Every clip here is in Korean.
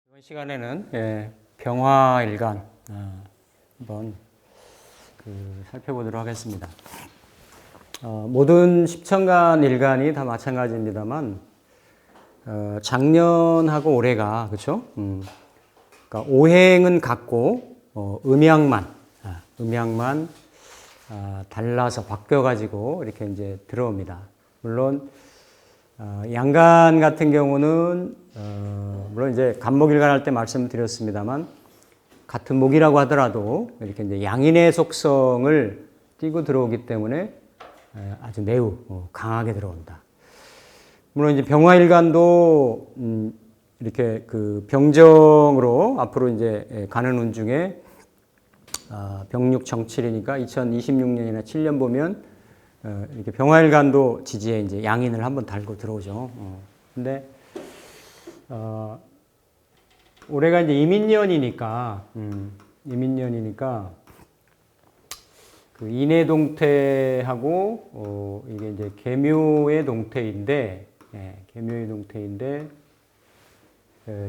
이번 시간에는 병화일간 한번 살펴보도록 하겠습니다. 모든 십천간 일간이 다 마찬가지입니다만 작년하고 올해가 그렇죠? 그러니까 오행은 같고 음양만 달라서 바뀌어가지고 이렇게 이제 들어옵니다. 물론 양간 같은 경우는 물론 이제 간목일간 할 때 말씀드렸습니다만 같은 목이라고 하더라도 이렇게 이제 양인의 속성을 띠고 들어오기 때문에 아주 매우 강하게 들어온다. 물론 이제 병화일간도 이렇게 그 병정으로 앞으로 이제 가는 운 중에 병육정칠이니까 2026년이나 7년 보면 이렇게 병화일간도 지지에 이제 양인을 한번 달고 들어오죠. 근데 올해가 이제 이민년이니까 그 인의 동태하고 이게 이제 계묘의 동태인데,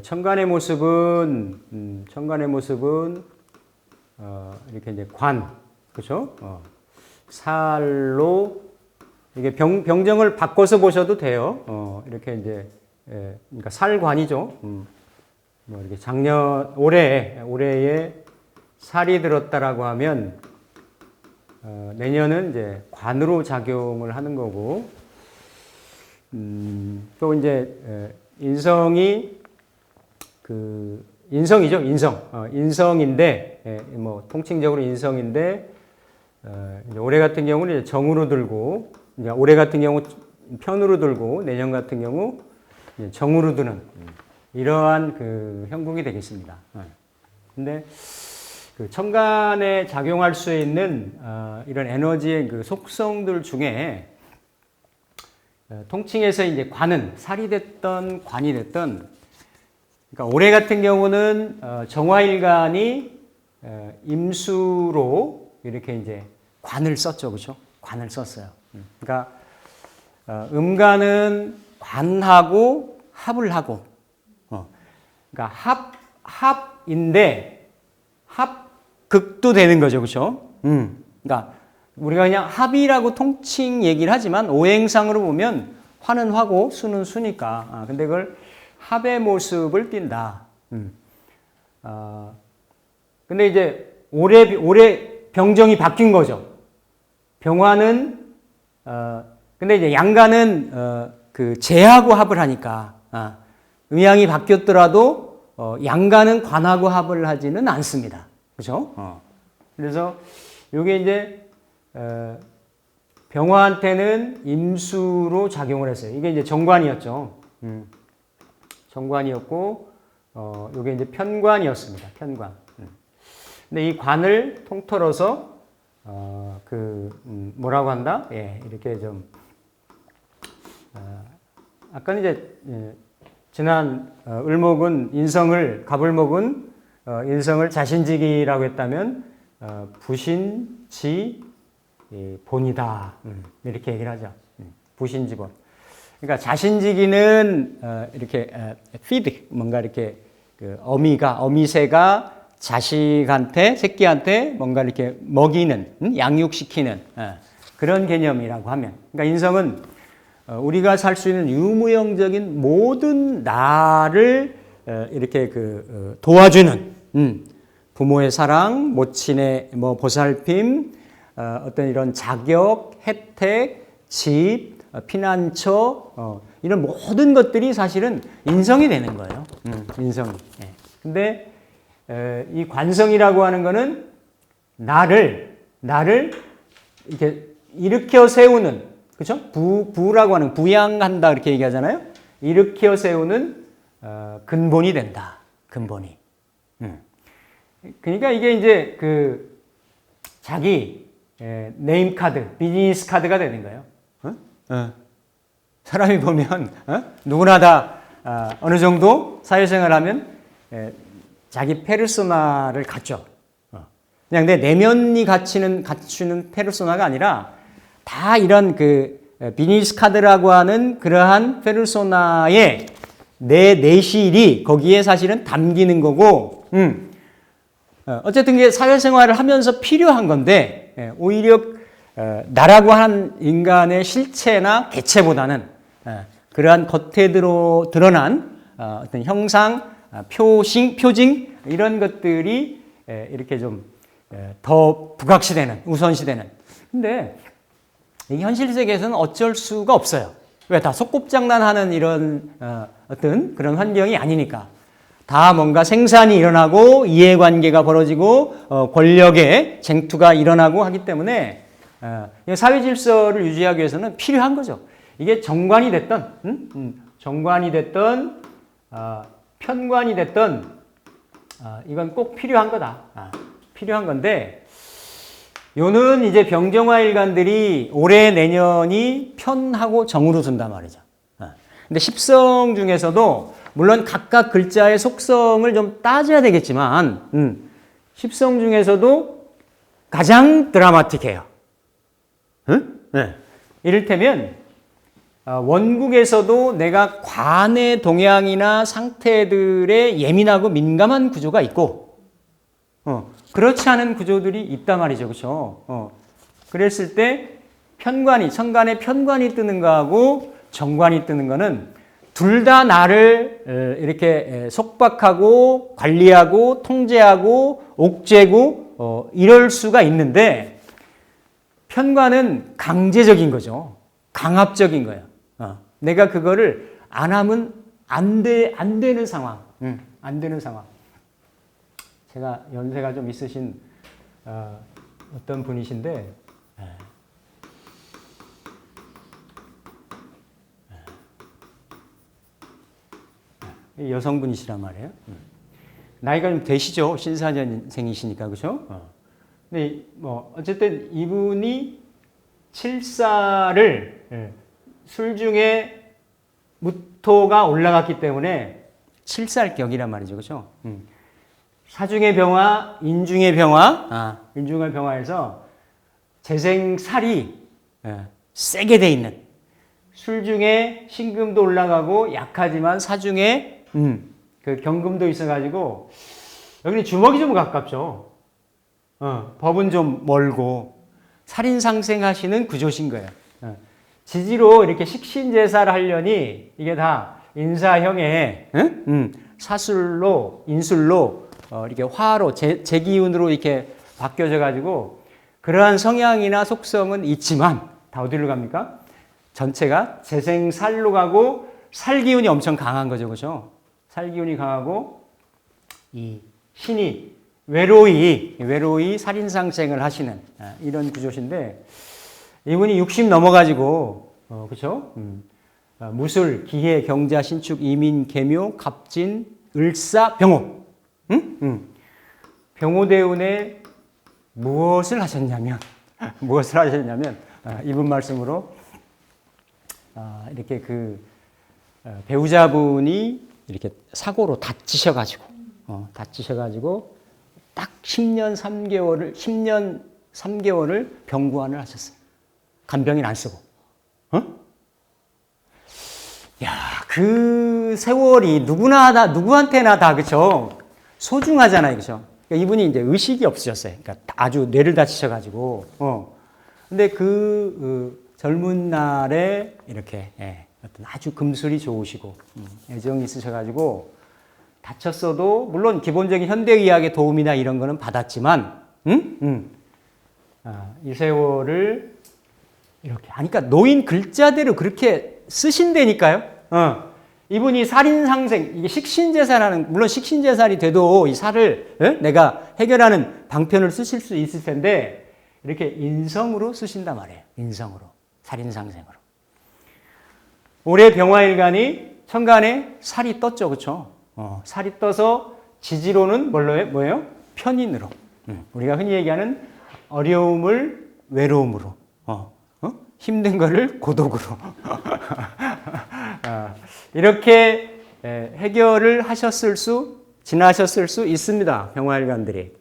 천간의 모습은 이렇게 이제 그렇죠? 살로 이게 병정을 바꿔서 보셔도 돼요. 이렇게 이제 그러니까 살관이죠. 뭐 이렇게 올해에 살이 들었다라고 하면 내년은 이제 관으로 작용을 하는 거고, 또 이제 인성이 인성이죠. 인성인데 뭐 통칭적으로 인성인데 이제 올해 같은 경우는 이제 정으로 들고, 이제 올해 같은 경우 편으로 들고 내년 같은 경우 이제 정으로 드는 이러한 그 형국이 되겠습니다. 근데 그 천간에 작용할 수 있는 이런 에너지의 그 속성들 중에 통칭해서 이제 관은 살이 됐던 관이 됐던, 그러니까 올해 같은 경우는 정화일간이 임수로 이렇게 이제 관을 썼죠, 그렇죠? 관을 썼어요. 그러니까 음간은 관하고 합을 하고, 그러니까 합인데 합극도 되는 거죠, 그렇죠? 그러니까 우리가 그냥 합이라고 통칭 얘기를 하지만 오행상으로 보면 화는 화고 수는 수니까. 근데 그걸 합의 모습을 띈다. 근데 이제 올해 병정이 바뀐 거죠. 병화는 근데 이제 양간은 그 재하고 합을 하니까 음양이 바뀌었더라도 양간은 관하고 합을 하지는 않습니다. 그렇죠? 그래서 이게 이제 병화한테는 임수로 작용을 했어요. 이게 이제 정관이었죠. 정관이었고 이게 이제 편관이었습니다. 편관. 근데 이 관을 통틀어서 뭐라고 한다? 이렇게 좀 아까 이제 지난 을목은 갑을목은 인성을 자신지기라고 했다면 부신지 본이다. 이렇게 얘기를 하죠. 부신지본. 그러니까 자신지기는 이렇게 feed, 뭔가 이렇게 어미새가 새끼한테 뭔가 이렇게 먹이는, 양육시키는 그런 개념이라고 하면, 그러니까 인성은 우리가 살 수 있는 유무형적인 모든 나를 이렇게 도와주는 부모의 사랑, 모친의 보살핌, 어떤 이런 자격, 혜택, 집, 피난처 이런 모든 것들이 사실은 인성이 되는 거예요. 인성이. 근데 이 관성이라고 하는 거는 나를 이렇게 일으켜 세우는, 그렇죠? 부라고 하는, 부양한다 이렇게 얘기하잖아요. 일으켜 세우는 근본이 된다. 근본이. 그러니까 이게 이제 자기 네임 카드, 비즈니스 카드가 되는 거예요. 사람이 보면 누구나 다 어느 정도 사회생활하면 자기 페르소나를 갖죠. 그냥 내 내면이 갖추는 페르소나가 아니라 다 이런 그 비즈니스 카드라고 하는 그러한 페르소나의 내 내실이 거기에 사실은 담기는 거고, 어쨌든 이게 사회생활을 하면서 필요한 건데, 오히려 나라고 하는 인간의 실체나 개체보다는 그러한 겉에 드러난 어떤 형상, 표징 이런 것들이 이렇게 좀 더 부각시되는, 우선시되는. 근데 이 현실 세계에서는 어쩔 수가 없어요. 왜? 다 속곱장난하는 이런 어떤 그런 환경이 아니니까. 다 뭔가 생산이 일어나고 이해관계가 벌어지고 권력의 쟁투가 일어나고 하기 때문에 사회 질서를 유지하기 위해서는 필요한 거죠. 이게 정관이 됐던, 정관이 됐던, 편관이 됐던, 이건 꼭 필요한 거다. 필요한 건데, 요는 이제 병정화 일간들이 올해 내년이 편하고 정으로 둔단 말이죠. 근데 십성 중에서도 물론 각각 글자의 속성을 좀 따져야 되겠지만, 십성 중에서도 가장 드라마틱해요. 네. 이를테면, 원국에서도 내가 관의 동향이나 상태들에 예민하고 민감한 구조가 있고, 그렇지 않은 구조들이 있단 말이죠. 그렇죠? 그랬을 때 편관이, 천간에 편관이 뜨는 거하고 정관이 뜨는 거는 둘 다 나를 이렇게 속박하고 관리하고 통제하고 옥죄고 이럴 수가 있는데 편관은 강제적인 거죠. 강압적인 거예요. 내가 그거를 안 하면 안 되는 상황. 안 되는 상황. 제가 연세가 좀 있으신 어떤 분이신데 여성분이시란 말이에요. 나이가 좀 되시죠? 신사년생이시니까 그렇죠? 근데 뭐 어쨌든 이분이 칠사를 술중에 무토가 올라갔기 때문에 칠살격이란 말이죠, 그렇죠? 사중의 병화, 인중의 병화, 인중의 병화에서 재생살이 세게 돼 있는 술 중에 신금도 올라가고 약하지만 사중에 그 경금도 있어가지고 여기는 주먹이 좀 가깝죠. 법은 좀 멀고 살인상생하시는 구조신 거예요. 지지로 이렇게 식신제사를 하려니 이게 다 인사형의 사술로 인술로 이렇게 화로 제기운으로 이렇게 바뀌어져 가지고 그러한 성향이나 속성은 있지만 다 어디로 갑니까? 전체가 재생살로 가고 살기운이 엄청 강한 거죠, 그렇죠? 살기운이 강하고 이 신이 외로이 살인상생을 하시는 이런 구조신데 이분이 60 넘어가지고 그렇죠? 무술, 기해, 경자, 신축, 이민, 계묘, 갑진, 을사, 병호. 병호대운에 무엇을 하셨냐면 이분 말씀으로 이렇게 그 배우자분이 이렇게 사고로 다치셔가지고 딱 10년 3개월을 병구안을 하셨어요. 간병인 안 쓰고. 야, 그 세월이 누구한테나 다, 그쵸? 소중하잖아요, 그쵸? 그러니까 이분이 이제 의식이 없으셨어요. 그러니까 아주 뇌를 다치셔가지고, 근데 젊은 날에 이렇게, 어떤 아주 금술이 좋으시고, 애정이 있으셔가지고, 다쳤어도, 물론 기본적인 현대의학의 도움이나 이런 거는 받았지만, 이 세월을 이렇게 하니까 노인 글자대로 그렇게 쓰신다니까요. 이분이 살인상생, 이게 식신재산하는, 물론 식신재산이 돼도 이 살을 내가 해결하는 방편을 쓰실 수 있을 텐데, 이렇게 인성으로 쓰신단 말이에요. 인성으로. 살인상생으로. 올해 병화일간이 천간에 살이 떴죠. 그쵸? 살이 떠서 지지로는 뭐예요? 편인으로. 우리가 흔히 얘기하는 어려움을 외로움으로. 힘든 거를 고독으로. 이렇게 해결을 지나셨을 수 있습니다. 병화일간들이.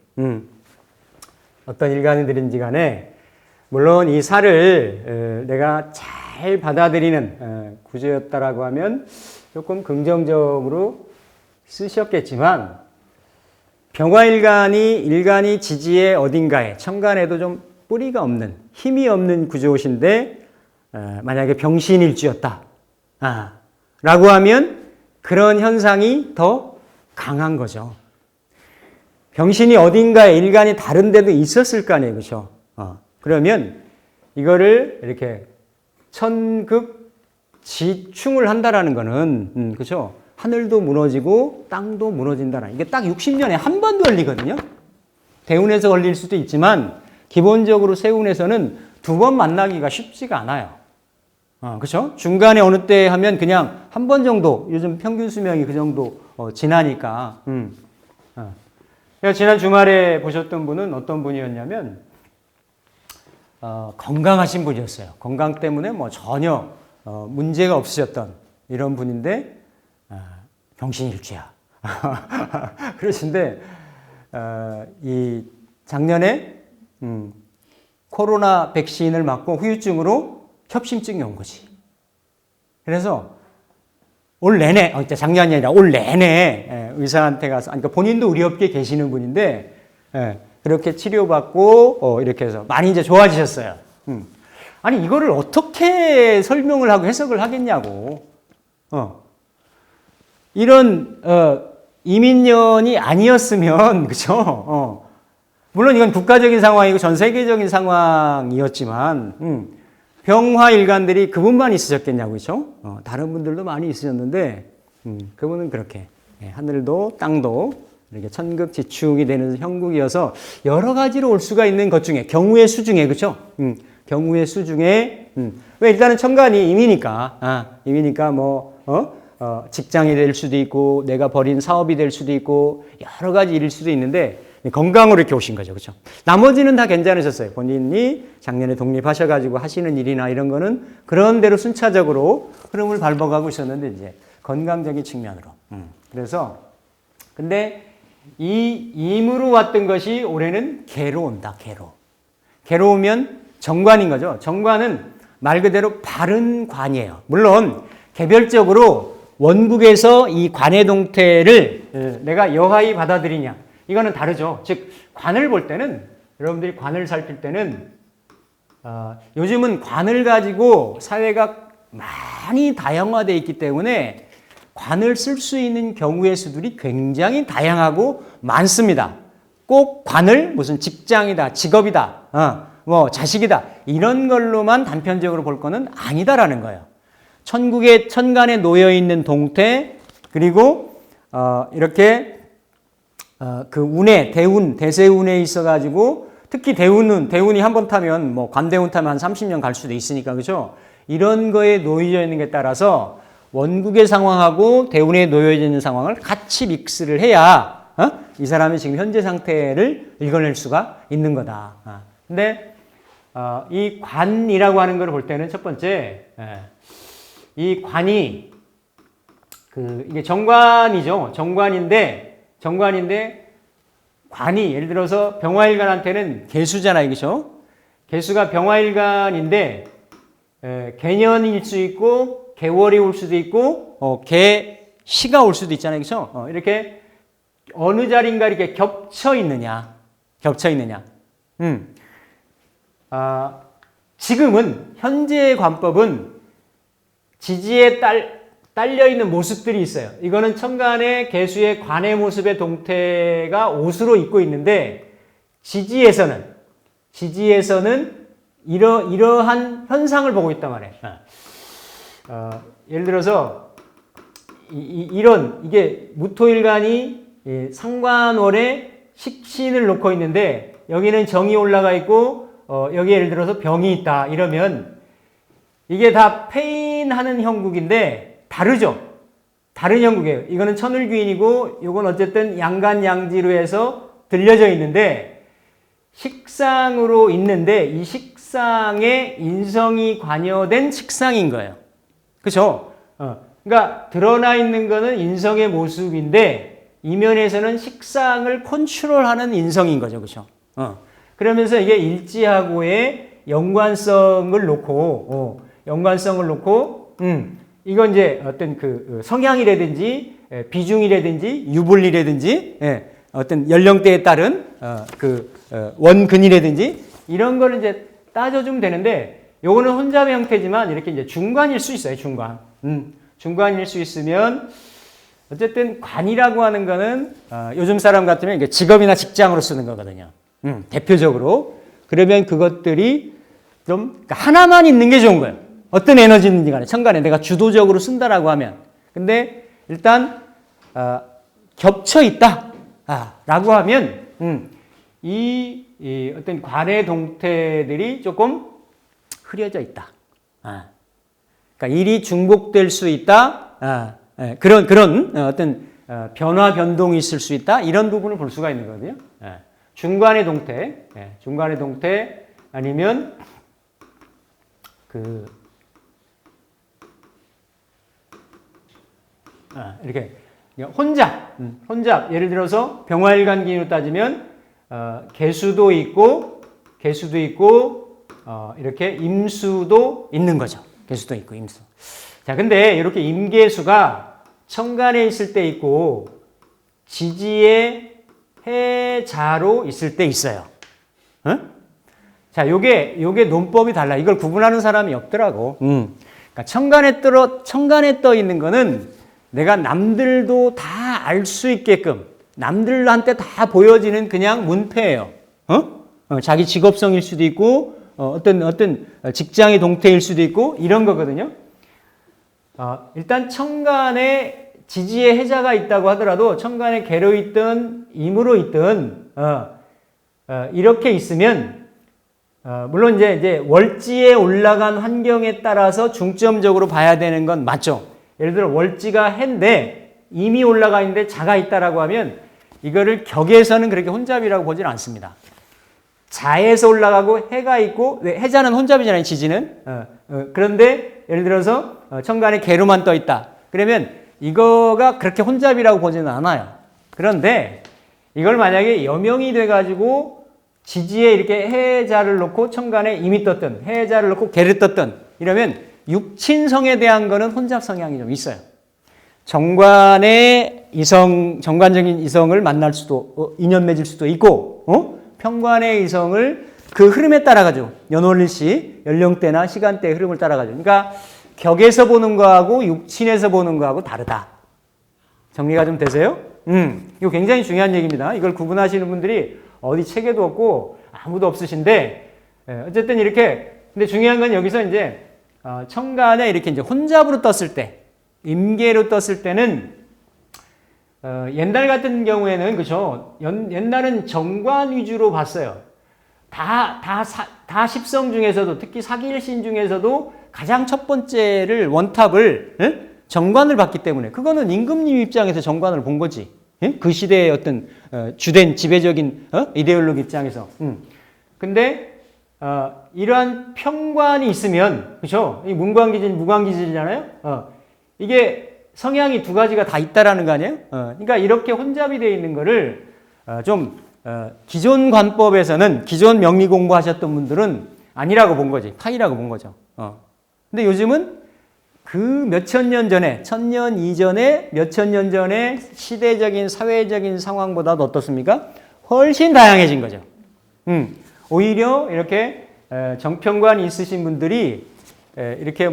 어떤 일간이든지 간에 물론 이 살을 내가 잘 받아들이는 구조였다라고 하면 조금 긍정적으로 쓰셨겠지만 병화일간이 지지의 어딘가에 천간에도 좀 뿌리가 없는 힘이 없는 구조신데 만약에 병신일주였다 라고 하면 그런 현상이 더 강한 거죠. 병신이 어딘가에 일간이 다른 데도 있었을 거 아니에요. 그렇죠? 그러면 이거를 이렇게 천극지충을 한다라는 거는 그렇죠? 하늘도 무너지고 땅도 무너진다라는 이게 딱 60년에 한 번 걸리거든요. 대운에서 걸릴 수도 있지만 기본적으로 세운에서는 두 번 만나기가 쉽지가 않아요. 그렇죠? 중간에 어느 때 하면 그냥 한 번 정도 요즘 평균 수명이 그 정도 지나니까. 지난 주말에 보셨던 분은 어떤 분이었냐면 건강하신 분이었어요. 건강 때문에 뭐 전혀 문제가 없으셨던 이런 분인데 병신일주야. 그러신데 이 작년에 코로나 백신을 맞고 후유증으로 협심증이 온 거지. 그래서 올 내내, 작년이 아니라 올 내내 의사한테 가서, 그러니까 본인도 우리 업계에 계시는 분인데 그렇게 치료받고 이렇게 해서 많이 이제 좋아지셨어요. 아니 이거를 어떻게 설명을 하고 해석을 하겠냐고. 이런 이민년이 아니었으면 그죠? 물론 이건 국가적인 상황이고 전 세계적인 상황이었지만 병화일간들이 그분만 있으셨겠냐고 그죠? 다른 분들도 많이 있으셨는데 그분은 그렇게 하늘도 땅도 이렇게 천극지축이 되는 형국이어서 여러 가지로 올 수가 있는 것 중에 경우의 수 중에 그죠? 경우의 수 중에 왜 일단은 천간이 임이니까 뭐 직장이 될 수도 있고 내가 벌인 사업이 될 수도 있고 여러 가지 일일 수도 있는데 건강으로 이렇게 오신 거죠. 그렇죠? 나머지는 다 괜찮으셨어요. 본인이 작년에 독립하셔가지고 하시는 일이나 이런 거는 그런 대로 순차적으로 흐름을 밟아가고 있었는데 이제 건강적인 측면으로. 그래서 근데 이 임으로 왔던 것이 올해는 개로 온다. 개로 오면 정관인 거죠. 정관은 말 그대로 바른 관이에요. 물론 개별적으로 원국에서 이 관의 동태를 내가 여하이 받아들이냐 이거는 다르죠. 즉 관을 볼 때는 여러분들이 관을 살필 때는 요즘은 관을 가지고 사회가 많이 다양화되어 있기 때문에 관을 쓸 수 있는 경우의 수들이 굉장히 다양하고 많습니다. 꼭 관을 무슨 직장이다, 직업이다, 뭐 자식이다 이런 걸로만 단편적으로 볼 거는 아니다라는 거예요. 천간에 놓여 있는 동태 그리고 이렇게 그 운에 대운 대세운에 있어가지고 특히 대운이 한 번 타면 뭐 관대운 타면 한 30년 갈 수도 있으니까 그죠? 이런 거에 놓여져 있는 게 따라서 원국의 상황하고 대운에 놓여져 있는 상황을 같이 믹스를 해야 이 사람의 지금 현재 상태를 읽어낼 수가 있는 거다. 근데 이 관이라고 하는 걸 볼 때는 첫 번째 이 관이 이게 정관이죠. 정관인데 관이 예를 들어서 병화일간한테는 개수잖아요. 그죠? 개수가 병화일간인데 개년일 수 있고 개월이 올 수도 있고 개시가 올 수도 있잖아요. 그죠? 이렇게 어느 자리인가 이렇게 겹쳐 있느냐. 지금은 현재의 관법은 지지에 딸려 있는 모습들이 있어요. 이거는 천간의 개수의 관의 모습의 동태가 옷으로 입고 있는데 지지에서는 이러한 현상을 보고 있단 말이에요. 예를 들어서 이게 무토일간이 상관월에 식신을 놓고 있는데 여기는 정이 올라가 있고 여기 예를 들어서 병이 있다 이러면 이게 다 패인하는 형국인데 다르죠. 다른 형국이에요. 이거는 천을귀인이고 이건 어쨌든 양간양지로 해서 들려져 있는데 식상으로 있는데 이 식상에 인성이 관여된 식상인 거예요. 그렇죠? 그러니까 드러나 있는 거는 인성의 모습인데 이면에서는 식상을 컨트롤하는 인성인 거죠. 그렇죠? 그러면서 이게 일지하고의 연관성을 놓고, 이건 이제 어떤 그 성향이라든지 비중이라든지 유불리라든지 어떤 연령대에 따른 원근이라든지 이런 거를 이제 따져주면 되는데, 요거는 혼잡의 형태지만 이렇게 이제 중관일 수 있어요, 중관. 중관일 수 있으면 어쨌든 관이라고 하는 거는 요즘 사람 같으면 이게 직업이나 직장으로 쓰는 거거든요. 대표적으로. 그러면 그것들이 좀 그러니까 하나만 있는 게 좋은 거예요. 어떤 에너지인지 간에 천간에 내가 주도적으로 쓴다라고 하면. 근데 일단 겹쳐 있다 라고 하면 이 어떤 관의 동태들이 조금 흐려져 있다. 그러니까 일이 중복될 수 있다. 그런 어떤 변화 변동이 있을 수 있다. 이런 부분을 볼 수가 있는 거거든요. 중간의 동태, 중간의 동태 아니면 이렇게 혼잡. 예를 들어서 병화일간기로 따지면 개수도 있고 이렇게 임수도 있는 거죠. 개수도 있고 임수. 자, 근데 이렇게 임계수가 천간에 있을 때 있고 지지의 해자로 있을 때 있어요. 자, 요게 논법이 달라. 이걸 구분하는 사람이 없더라고. 그러니까 천간에 떠 있는 거는 내가 남들도 다 알 수 있게끔 남들한테 다 보여지는 그냥 문패예요. 자기 직업성일 수도 있고 어떤 직장의 동태일 수도 있고 이런 거거든요. 일단 천간에 지지의 해자가 있다고 하더라도 천간에 개로 있든 임으로 있든 이렇게 있으면 물론 이제 월지에 올라간 환경에 따라서 중점적으로 봐야 되는 건 맞죠. 예를 들어 월지가 해인데 임이 올라가 있는데 자가 있다라고 하면 이거를 격에서는 그렇게 혼잡이라고 보지는 않습니다. 자에서 올라가고 해가 있고 해자는 혼잡이잖아요. 지지는. 그런데 예를 들어서 천간에 개로만 떠 있다. 그러면 이거가 그렇게 혼잡이라고 보지는 않아요. 그런데 이걸 만약에 여명이 돼가지고 지지에 이렇게 해자를 놓고 천간에 임이 떴든 해자를 놓고 개를 떴든 이러면 육친성에 대한 거는 혼잡 성향이 좀 있어요. 정관적인 이성을 만날 수도 인연 맺을 수도 있고 편관의 이성을 그 흐름에 따라가지고 연월일시 연령대나 시간대의 흐름을 따라가지고 그러니까 격에서 보는 거하고 육친에서 보는 거하고 다르다. 정리가 좀 되세요? 이거 굉장히 중요한 얘기입니다. 이걸 구분하시는 분들이 어디 책에도 없고 아무도 없으신데 어쨌든 이렇게 근데 중요한 건 여기서 이제 천간에 이렇게 이제 혼잡으로 떴을 때 임계로 떴을 때는 옛날 같은 경우에는 그죠? 옛날은 정관 위주로 봤어요. 다 십성 중에서도 특히 사기일신 중에서도 가장 첫 번째를 원탑을 정관을 봤기 때문에 그거는 임금님 입장에서 정관을 본 거지. 그 시대의 어떤 주된 지배적인 이데올로기 입장에서. 근데 이러한 편관이 있으면 그죠? 이 문관기질, 무관기질이잖아요. 이게 성향이 두 가지가 다 있다라는 거 아니에요? 그러니까 이렇게 혼잡이 되어 있는 거를 기존 관법에서는 기존 명리 공부하셨던 분들은 아니라고 본 거지. 타이라고 본 거죠. 근데 요즘은 그 몇천 년 전에, 1000년 이전에 몇천 년 전에 시대적인 사회적인 상황보다도 어떻습니까? 훨씬 다양해진 거죠. 오히려 이렇게 정편관이 있으신 분들이 이렇게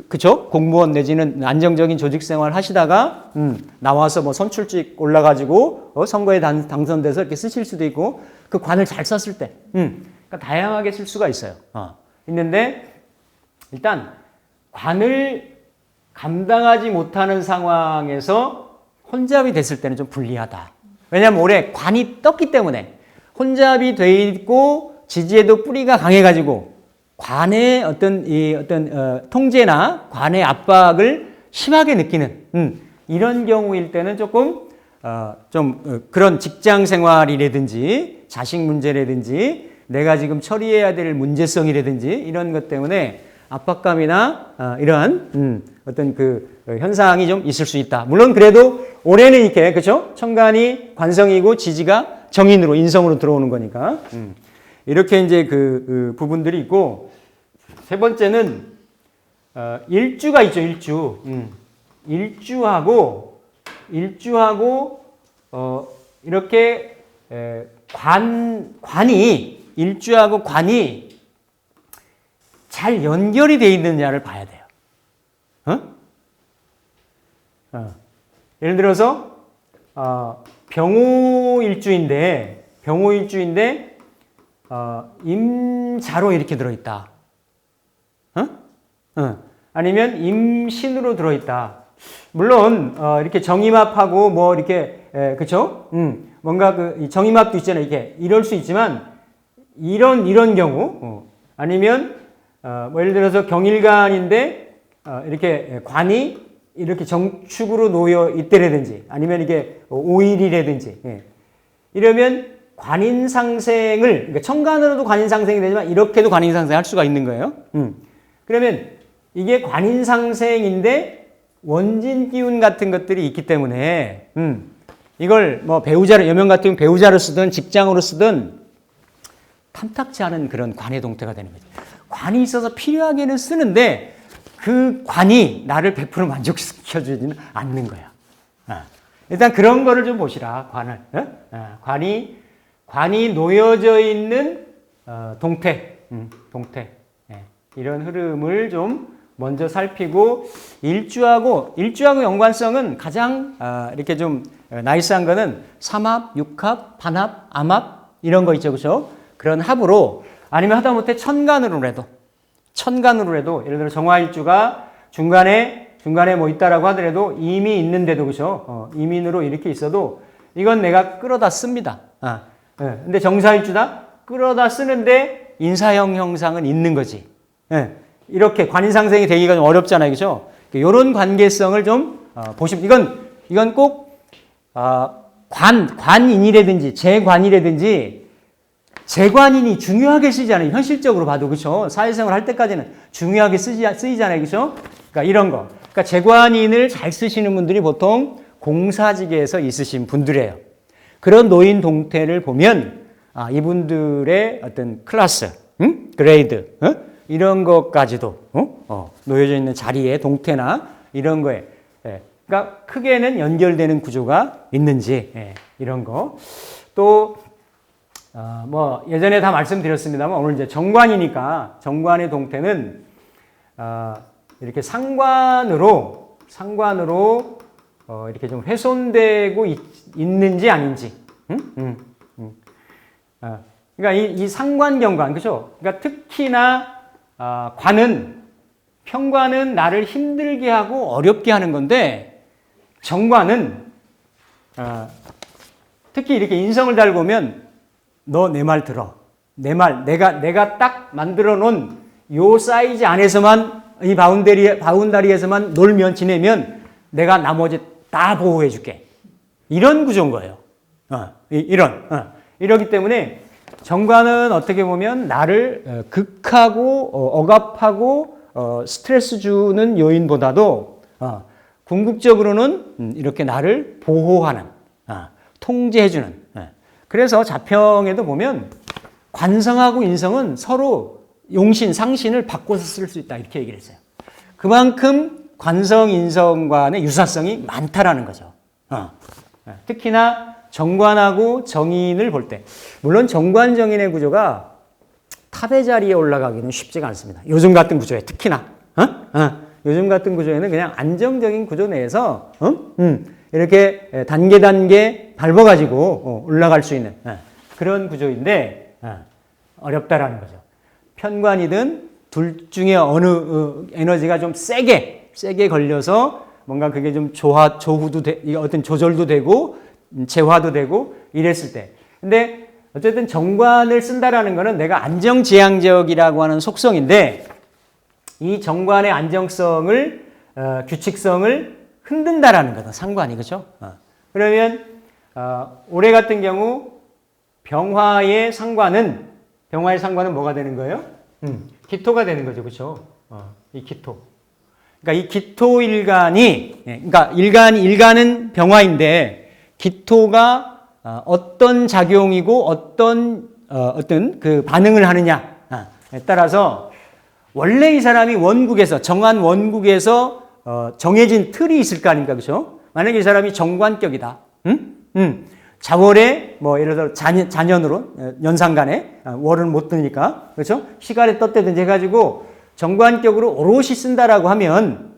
그쵸? 공무원 내지는 안정적인 조직 생활 하시다가 나와서 선출직 올라가지고 선거에 당선돼서 이렇게 쓰실 수도 있고 그 관을 잘 썼을 때 그러니까 다양하게 쓸 수가 있어요. 있는데 일단 관을 감당하지 못하는 상황에서 혼잡이 됐을 때는 좀 불리하다. 왜냐하면 올해 관이 떴기 때문에 혼잡이 돼 있고 지지에도 뿌리가 강해가지고 관의 어떤 통제나 관의 압박을 심하게 느끼는 이런 경우일 때는 조금 그런 직장 생활이라든지 자식 문제라든지 내가 지금 처리해야 될 문제성이라든지 이런 것 때문에 압박감이나 이러한 어떤 그 현상이 좀 있을 수 있다. 물론 그래도 올해는 이렇게 그렇죠? 천간이 관성이고 지지가 정인으로 인성으로 들어오는 거니까. 이렇게 이제 그 부분들이 있고 세 번째는 일주가 있죠. 일주. 일주하고 이렇게 관이 일주하고 관이 잘 연결이 돼 있느냐를 봐야 돼요. 예를 들어서 병호일주인데 임자로 이렇게 들어있다. 아니면 임신으로 들어있다. 물론 이렇게 정임합하고 뭐 이렇게 그쵸? 뭔가 그 정임합도 있잖아요. 이렇게 이럴 수 있지만 이런 경우 아니면 뭐 예를 들어서 경일관인데 이렇게 관이 이렇게 정축으로 놓여 있다라든지 아니면 이게 오일이라든지 이러면 관인상생을 그러니까 천간으로도 관인상생이 되지만 이렇게도 관인상생할 수가 있는 거예요. 그러면 이게 관인상생인데 원진 기운 같은 것들이 있기 때문에 이걸 뭐 배우자를 여명 같은 경우 배우자로 쓰든 직장으로 쓰든 탐탁지 않은 그런 관의 동태가 되는 거죠. 관이 있어서 필요하게는 쓰는데 그 관이 나를 100% 만족시켜주지는 않는 거야. 일단 그런 거를 좀 보시라. 관을 관이 놓여져 있는 동태, 이런 흐름을 좀 먼저 살피고 일주하고 연관성은 가장 이렇게 좀 나이스한 거는 삼합, 육합, 반합, 암합 이런 거 있죠, 그렇죠? 그런 합으로 아니면 하다못해 천간으로 해도 예를 들어 정화일주가 중간에 뭐 있다라고 하더라도 임이 있는데도 그렇죠? 임인으로 이렇게 있어도 이건 내가 끌어다 씁니다. 근데 정사일주다 끌어다 쓰는데 인사형 형상은 있는 거지. 이렇게 관인상생이 되기가 좀 어렵잖아요, 그렇죠? 이런 관계성을 좀 보시면 이건 꼭 관인이라든지 재관이라든지 재관인이 중요하게 쓰이잖아요. 현실적으로 봐도 그렇죠. 사회생활 할 때까지는 중요하게 쓰이잖아요, 그렇죠? 그러니까 이런 거. 그러니까 재관인을 잘 쓰시는 분들이 보통 공사직에서 있으신 분들이에요. 그런 노인 동태를 보면 이분들의 어떤 클래스, 그레이드, 이런 것까지도 놓여져 있는 자리의 동태나 이런 거에 그러니까 크게는 연결되는 구조가 있는지 이런 거. 또 뭐 예전에 다 말씀드렸습니다만 오늘 이제 정관이니까 정관의 동태는 이렇게 상관으로 이렇게 좀 훼손되고 있는지 아닌지. 그러니까 이 상관경관 그죠? 그러니까 특히나 편관은 나를 힘들게 하고 어렵게 하는 건데 정관은 특히 이렇게 인성을 잘 보면 너 내 말 들어. 내가 딱 만들어 놓은 요 사이즈 안에서만 이 바운다리에서만 놀면 지내면 내가 나머지 다 보호해 줄게. 이런 구조인 거예요. 이러기 때문에 정관은 어떻게 보면 나를 극하고 억압하고 스트레스 주는 요인보다도 궁극적으로는 이렇게 나를 보호하는 통제해 주는 그래서 자평에도 보면 관성하고 인성은 서로 용신, 상신을 바꿔서 쓸 수 있다 이렇게 얘기를 했어요. 그만큼 관성, 인성 간의 유사성이 많다라는 거죠. 특히나 정관하고 정인을 볼 때 물론 정관, 정인의 구조가 탑의 자리에 올라가기는 쉽지가 않습니다. 요즘 같은 구조에 특히나 요즘 같은 구조에는 그냥 안정적인 구조 내에서 이렇게 단계 밟아가지고 올라갈 수 있는 그런 구조인데 어렵다라는 거죠. 편관이든 둘 중에 어느 에너지가 좀 세게 걸려서 뭔가 그게 좀 조후도 어떤 조절도 되고 재화도 되고 이랬을 때. 근데 어쨌든 정관을 쓴다라는 거는 내가 안정지향적이라고 하는 속성인데 이 정관의 안정성을 규칙성을 흔든다라는 거다. 상관이 그렇죠? 그러면 올해 같은 경우 병화의 상관은 뭐가 되는 거예요? 기토가 되는 거죠, 그렇죠? 이 기토. 그러니까 이 기토 일간이 그러니까 일간은 병화인데 기토가 어떤 작용이고 어떤 그 반응을 하느냐에 따라서 원래 이 사람이 원국에서 정한 원국에서 정해진 틀이 있을 거 아닙니까, 그렇죠? 만약에 이 사람이 정관격이다, 자월에 뭐 예를 들어 자년으로 연상간에 월은 못 뜨니까 그렇죠? 시간에 떴다든지 해가지고 정관격으로 오롯이 쓴다라고 하면,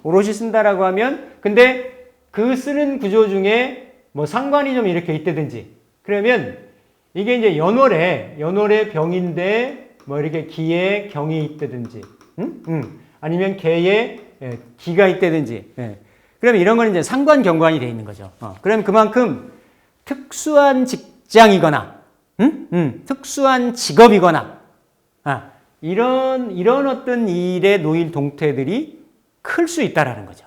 오롯이 쓴다라고 하면, 근데 그 쓰는 구조 중에 뭐 상관이 좀 이렇게 있다든지, 그러면 이게 이제 연월에 병인데 뭐 이렇게 기에 경이 있다든지, 아니면 개에 기가 있다든지, 그러면 이런 건 이제 상관경관이 돼 있는 거죠. 그러면 그만큼 특수한 직장이거나, 특수한 직업이거나, 이런 어떤 일의 노일 동태들이 클 수 있다라는 거죠.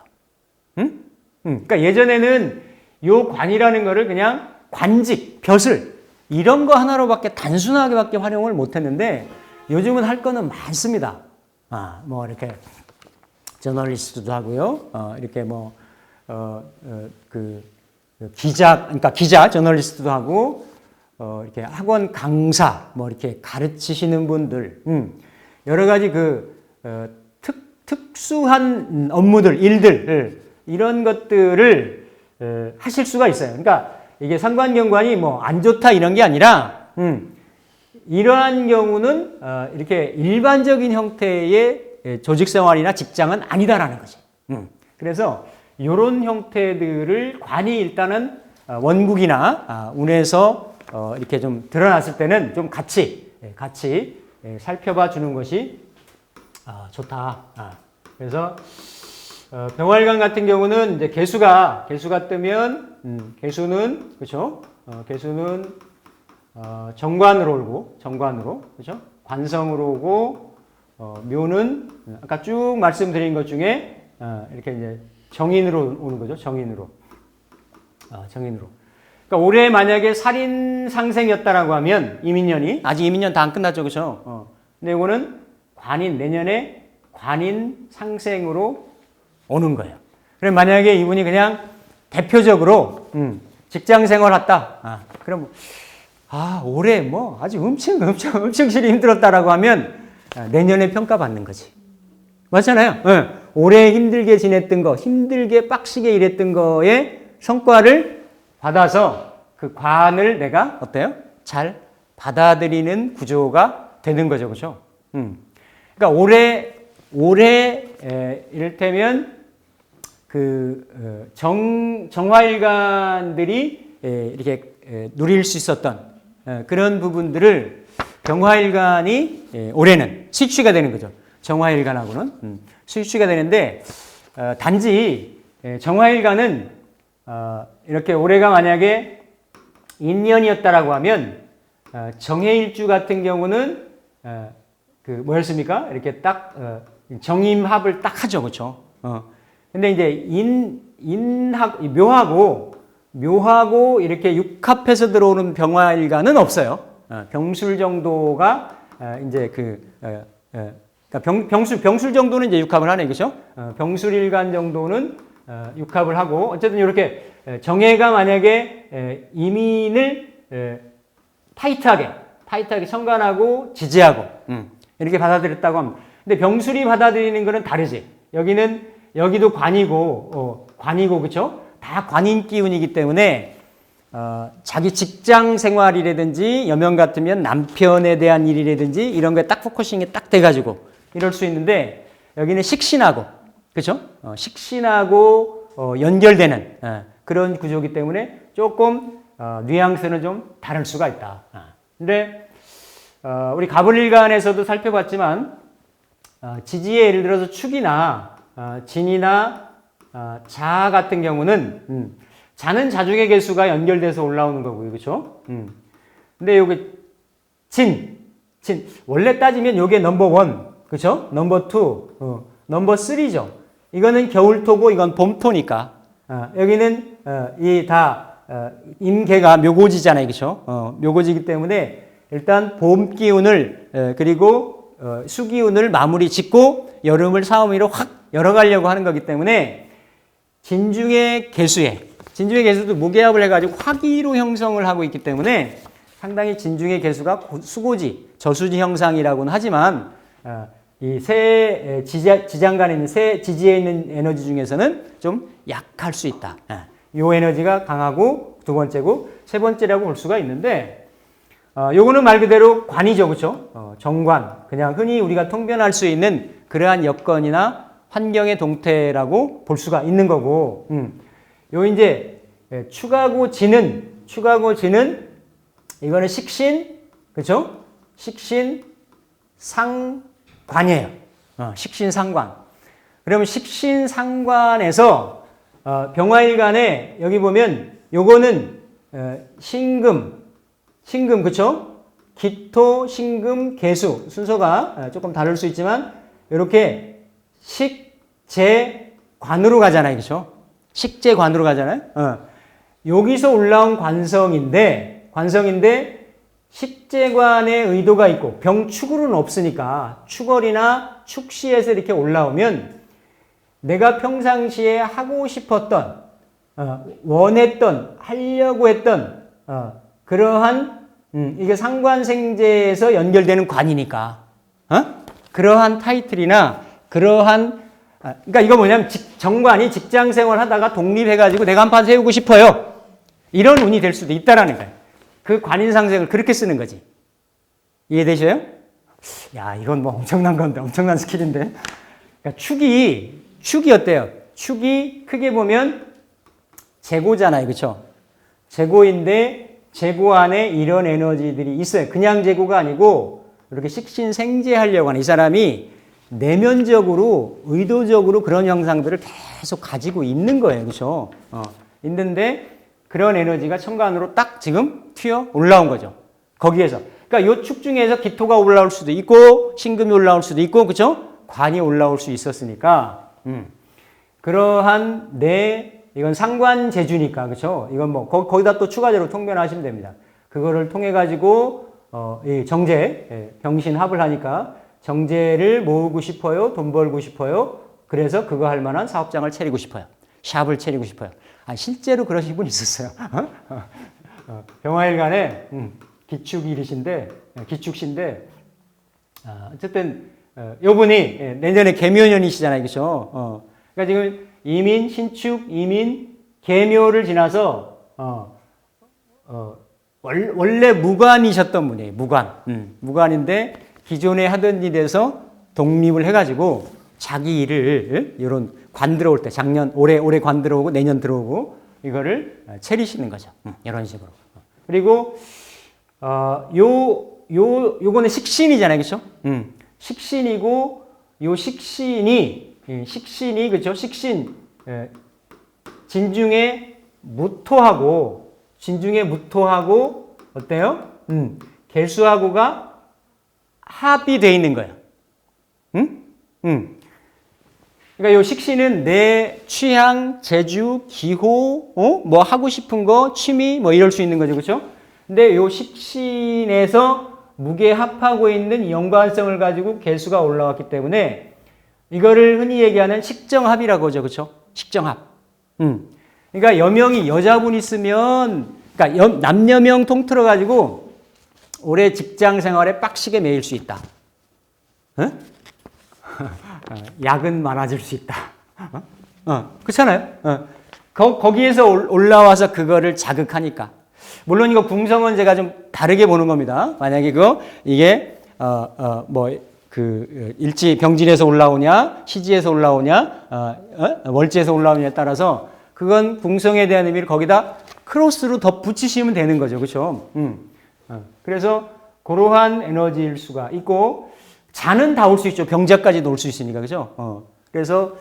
그러니까 예전에는 요 관이라는 거를 그냥 관직, 벼슬 이런 거 하나로밖에 단순하게밖에 활용을 못했는데 요즘은 할 거는 많습니다. 뭐 이렇게 저널리스트도 하고요. 이렇게 뭐 기자 저널리스트도 하고 이렇게 학원 강사 뭐 이렇게 가르치시는 분들 여러 가지 특수한 업무들 일들 이런 것들을 하실 수가 있어요. 그러니까 이게 상관경관이 뭐 안 좋다 이런 게 아니라 이러한 경우는 이렇게 일반적인 형태의 조직 생활이나 직장은 아니다라는 거지. 그래서 이런 형태들을 관이 일단은 원국이나 운에서 이렇게 좀 드러났을 때는 좀 같이 살펴봐 주는 것이 좋다. 그래서 병활관 같은 경우는 이제 개수가 뜨면 개수는 그렇죠? 개수는 정관으로 오고 그렇죠? 관성으로 오고 묘는 아까 쭉 말씀드린 것 중에 이렇게 이제 정인으로 오는 거죠. 정인으로. 그러니까 올해 만약에 살인 상생이었다라고 하면 이민년이 아직 이민년 다 안 끝났죠, 그렇죠? 근데 이거는 내년에 관인 상생으로 오는 거예요. 그럼 만약에 이분이 그냥 대표적으로 직장 생활했다. 그럼 올해 뭐 아주 엄청실이 힘들었다라고 하면 내년에 평가받는 거지. 맞잖아요. 올해 힘들게 지냈던 거, 힘들게 빡시게 일했던 거에 성과를 받아서 그 관을 내가 어때요? 잘 받아들이는 구조가 되는 거죠, 그렇죠? 그러니까 올해 이를테면 정화일관들이 이렇게 누릴 수 있었던 그런 부분들을 병화일관이 올해는 수익취가 되는 거죠. 정화일관하고는 수익취가 되는데 단지 정화일관은 이렇게 올해가 만약에 인년이었다라고 하면 정해일주 같은 경우는 뭐였습니까? 이렇게 딱 정임합을 딱 하죠, 그렇죠? 근데 이제 묘하고 이렇게 육합해서 들어오는 병화일관은 없어요. 병술 정도가 이제 그러니까 병술 정도는 이제 육합을 하네, 그렇죠? 병술일관 정도는 육합을 하고 어쨌든 이렇게 정해가 만약에 이민을 타이트하게 천간하고 지지하고 이렇게 받아들였다고 합니다. 근데 병술이 받아들이는 거는 다르지. 여기도 관이고 그렇죠? 다 관인 기운이기 때문에 자기 직장 생활이라든지 여명 같으면 남편에 대한 일이라든지 이런 거에 딱 포커싱이 딱 돼가지고 이럴 수 있는데 여기는 식신하고 그렇죠? 식신하고 연결되는 그런 구조이기 때문에 조금 뉘앙스는 좀 다를 수가 있다. 근데 우리 가불일간에서도 살펴봤지만 지지의 예를 들어서 축이나 진이나 자 같은 경우는 자는 자중의 개수가 연결돼서 올라오는 거고요, 그렇죠? 근데 여기 진 원래 따지면 요게 넘버 1, 그렇죠? 넘버 2, 넘버 3죠. 이거는 겨울토고 이건 봄토니까 여기는 이 다 임계가 묘고지잖아요, 그렇죠? 묘고지이기 때문에 일단 봄 기운을 그리고 수 기운을 마무리 짓고 여름을 사오미로 확 열어가려고 하는 거기 때문에 진중의 개수에 진중의 개수도 무게합을 해가지고 화기로 형성을 하고 있기 때문에 상당히 진중의 개수가 수고지, 저수지 형상이라고는 하지만 이 세 지장간에 있는 세 지지에 있는 에너지 중에서는 좀 약할 수 있다. 이 에너지가 강하고 두 번째고 세 번째라고 볼 수가 있는데 요거는 말 그대로 관이죠, 그렇죠? 정관, 그냥 흔히 우리가 통변할 수 있는 그러한 여건이나 환경의 동태라고 볼 수가 있는 거고, 요 이제 축하고 지는 이거는 식신, 그렇죠? 식신 상관이에요. 식신 상관. 그러면 식신 상관에서 병화일간에 여기 보면 요거는 신금, 그렇죠? 기토, 신금, 계수 순서가 조금 다를 수 있지만 이렇게 식재관으로 가잖아요, 그렇죠? 식재관으로 가잖아요. 여기서 올라온 관성인데 식재관의 의도가 있고 병축으로는 없으니까 축월이나 축시에서 이렇게 올라오면 내가 평상시에 하고 싶었던 원했던 하려고 했던 그러한 이게 상관생재에서 연결되는 관이니까 그러한 타이틀이나 그러한 그러니까 이거 뭐냐면 정관이 직장생활 하다가 독립해가지고 내가 한판 세우고 싶어요. 이런 운이 될 수도 있다라는 거예요. 그 관인상생을 그렇게 쓰는 거지. 이해되셔요? 야, 이건 뭐 엄청난 건데, 엄청난 스킬인데. 그러니까 축이 어때요? 축이 크게 보면 재고잖아요. 그렇죠? 재고인데 재고 안에 이런 에너지들이 있어요. 그냥 재고가 아니고 이렇게 식신생재하려고 하는 이 사람이 내면적으로 의도적으로 그런 형상들을 계속 가지고 있는 거예요. 그렇죠? 있는데 그런 에너지가 천간으로 딱 지금 튀어 올라온 거죠. 거기에서. 그러니까 요 축 중에서 기토가 올라올 수도 있고 신금이 올라올 수도 있고 그렇죠? 관이 올라올 수 있었으니까 그러한 이건 상관재주니까 그렇죠? 이건 뭐 거기다 또 추가적으로 통변하시면 됩니다. 그거를 통해 가지고 이 정제 병신합을 하니까 정제를 모으고 싶어요. 돈 벌고 싶어요. 그래서 그거 할 만한 사업장을 차리고 싶어요. 샵을 차리고 싶어요. 실제로 그러신 분이 있었어요. 병화일간에 기축신데 어쨌든 요분이 내년에 개묘년이시잖아요. 그렇죠? 그러니까 지금 이민, 신축, 이민, 개묘를 지나서 원래 무관이셨던 분이에요. 무관인데 기존에 하던 일에서 독립을 해가지고 자기 일을 이런 관 들어올 때 올해 관 들어오고 내년 들어오고 이거를 차리시는 거죠. 이런 식으로. 그리고 요거는 식신이잖아요, 그렇죠? 식신이고 요 식신이 그렇죠? 식신 진중에 무토하고 어때요? 개수하고가 합이 돼 있는 거예요. 그러니까 요 식신은 내 취향, 재주, 기호, 뭐 하고 싶은 거, 취미 뭐 이럴 수 있는 거죠. 그렇죠? 근데 요 식신에서 무게 합하고 있는 연관성을 가지고 개수가 올라왔기 때문에 이거를 흔히 얘기하는 식정합이라고 하죠. 그렇죠? 식정합. 그러니까 여명이 여자분 있으면 그러니까 남여명 통틀어 가지고 올해 직장 생활에 빡시게 매일 수 있다. 야근 많아질 수 있다. 그렇잖아요. 거기에서 올라와서 그거를 자극하니까. 물론 이거 궁성은 좀 다르게 보는 겁니다. 만약에 이게 일지 병진에서 올라오냐, 시지에서 올라오냐, 월지에서 올라오냐에 따라서 그건 궁성에 대한 의미를 거기다 크로스로 더 붙이시면 되는 거죠. 그렇죠? 그래서 그러한 에너지일 수가 있고 자는 다 올 수 있죠. 병자까지도 올 수 있으니까. 그죠? 그래서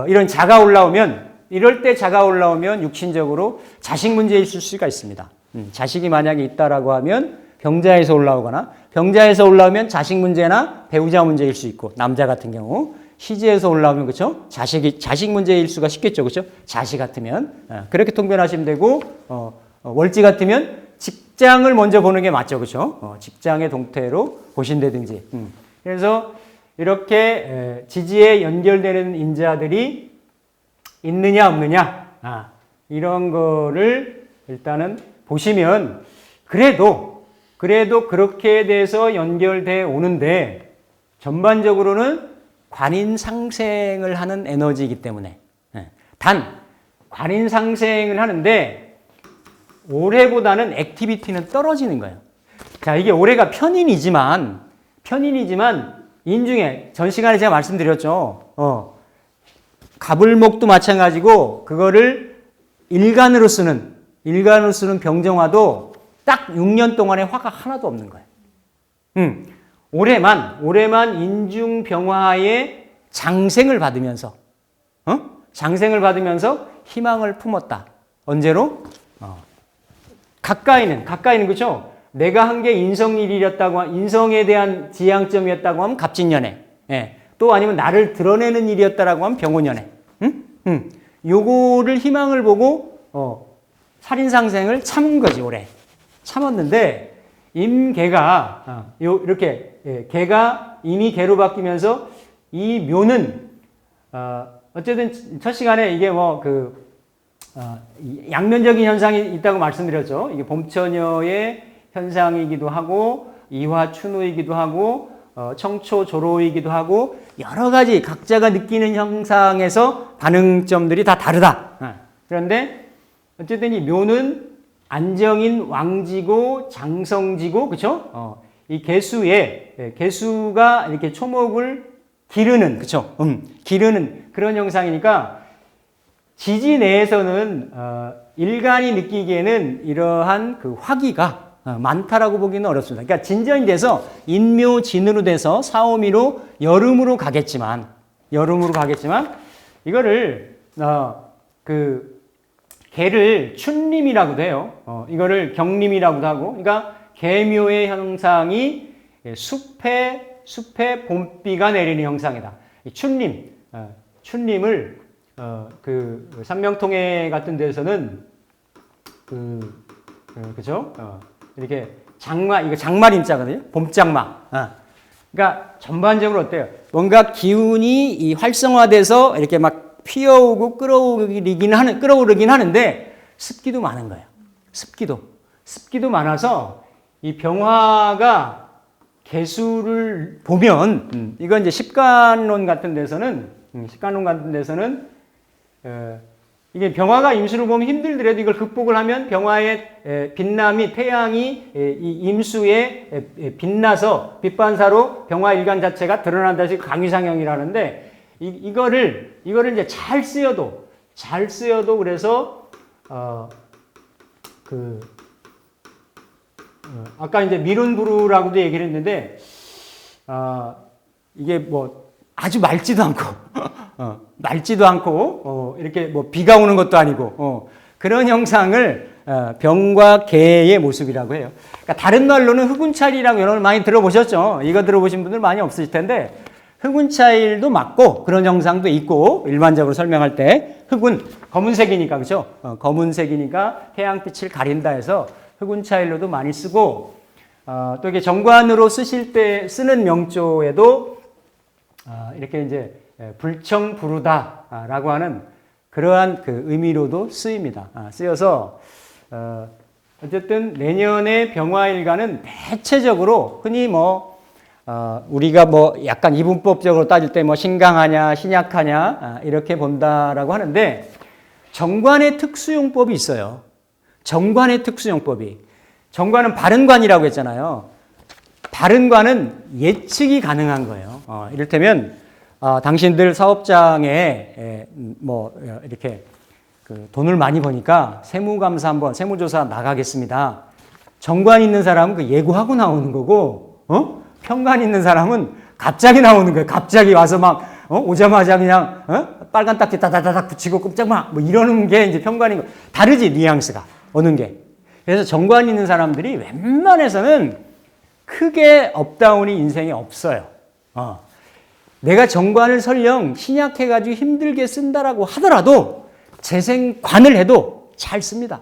이런 자가 올라오면 이럴 때 자가 올라오면 육신적으로 자식 문제 있을 수가 있습니다. 자식이 만약에 있다라고 하면 병자에서 올라오거나 병자에서 올라오면 자식 문제나 배우자 문제일 수 있고 남자 같은 경우 시지에서 올라오면 그렇죠? 자식 문제일 수가 있겠죠. 그렇죠? 자식 같으면 그렇게 통변하시면 되고 월지 같으면 직장을 먼저 보는 게 맞죠. 그렇죠? 직장의 동태로 보신다든지. 그래서 이렇게 지지에 연결되는 인자들이 있느냐 없느냐 이런 거를 일단은 보시면 그래도 그렇게 돼서 연결돼 오는데 전반적으로는 관인 상생을 하는 에너지이기 때문에 단 관인 상생을 하는데 올해보다는 액티비티는 떨어지는 거예요. 자, 이게 올해가 편인이지만 인중에 전 시간에 제가 말씀드렸죠. 갑을목도 마찬가지고 그거를 일간으로 쓰는 병정화도 딱 6년 동안에 화가 하나도 없는 거예요. 올해만 인중병화의 장생을 받으면서 희망을 품었다. 언제로? 가까이는 그렇죠? 내가 한 게 인성에 대한 지향점이었다고 하면 갑진년에, 또 아니면 나를 드러내는 일이었다라고 하면 병오년에, 요거를 희망을 보고 살인상생을 참은 거지. 올해 참았는데 임개가 이렇게 개가 임이 개로 바뀌면서 이 묘는 어쨌든 첫 시간에 이게 양면적인 현상이 있다고 말씀드렸죠. 이게 봄처녀의 현상이기도 하고 이화춘우이기도 하고 청초조로이기도 하고 여러 가지 각자가 느끼는 형상에서 반응점들이 다 다르다. 그런데 어쨌든 이 묘는 안정인 왕지고 장성지고 그렇죠? 이 개수가 이렇게 초목을 기르는 그렇죠? 기르는 그런 형상이니까 지지 내에서는 일간이 느끼기에는 이러한 그 화기가 많다라고 보기는 어렵습니다. 그러니까 진전이 돼서 인묘진으로 돼서 사오미로 여름으로 가겠지만 이거를 개를 춘림이라고도 해요. 이거를 경림이라고도 하고, 그러니까 개묘의 형상이 숲에 봄비가 내리는 형상이다. 춘림을 삼명통해 같은 데서는 그죠? 이렇게 이거 장마림자거든요. 봄장마. 그러니까 전반적으로 어때요? 뭔가 기운이 이 활성화돼서 이렇게 막 피어오고 끌어오르긴 하는데 습기도 많은 거예요. 습기도 많아서 이 병화가 개수를 보면 이건 이제 식간론 같은 데서는 이게 병화가 임수를 보면 힘들더라도 이걸 극복을 하면 병화의 빛남이 태양이 이 임수에 빛나서 빛반사로 병화 일간 자체가 드러난다 해서 강위상형이라는데 이거를 이제 잘 쓰여도 그래서 아까 이제 미룬부루라고도 얘기를 했는데 이게 뭐 아주 맑지도 않고 이렇게 뭐 비가 오는 것도 아니고 그런 형상을 병과 개의 모습이라고 해요. 그러니까 다른 말로는 흑운차일이라고 여러분 많이 들어보셨죠? 이거 들어보신 분들 많이 없으실 텐데 흑운차일도 맞고 그런 형상도 있고 일반적으로 설명할 때 흑운 검은색이니까 그렇죠? 검은색이니까 태양빛을 가린다 해서 흑운차일로도 많이 쓰고 또 이게 정관으로 쓰는 명조에도 이렇게 이제 불청부르다라고 하는 그러한 그 의미로도 쓰입니다. 쓰여서 어쨌든 내년의 병화일간은 대체적으로 흔히 우리가 약간 이분법적으로 따질 때 신강하냐 신약하냐 이렇게 본다라고 하는데 정관의 특수용법이 있어요. 정관의 특수용법이. 정관은 바른관이라고 했잖아요. 바른관은 예측이 가능한 거예요. 이를테면 당신들 사업장에 이렇게 돈을 많이 버니까 세무감사 한번 세무조사 나가겠습니다. 정관 있는 사람은 그 예고하고 나오는 거고, 편관 있는 사람은 갑자기 나오는 거예요. 갑자기 와서 오자마자 그냥 빨간 딱지 따다다닥 붙이고 꼼짝 이러는 게 이제 편관인 거. 다르지 뉘앙스가 오는 게. 그래서 정관 있는 사람들이 웬만해서는 크게 업다운이 인생에 없어요. 내가 정관을 설령 신약해가지고 힘들게 쓴다라고 하더라도 재생관을 해도 잘 씁니다.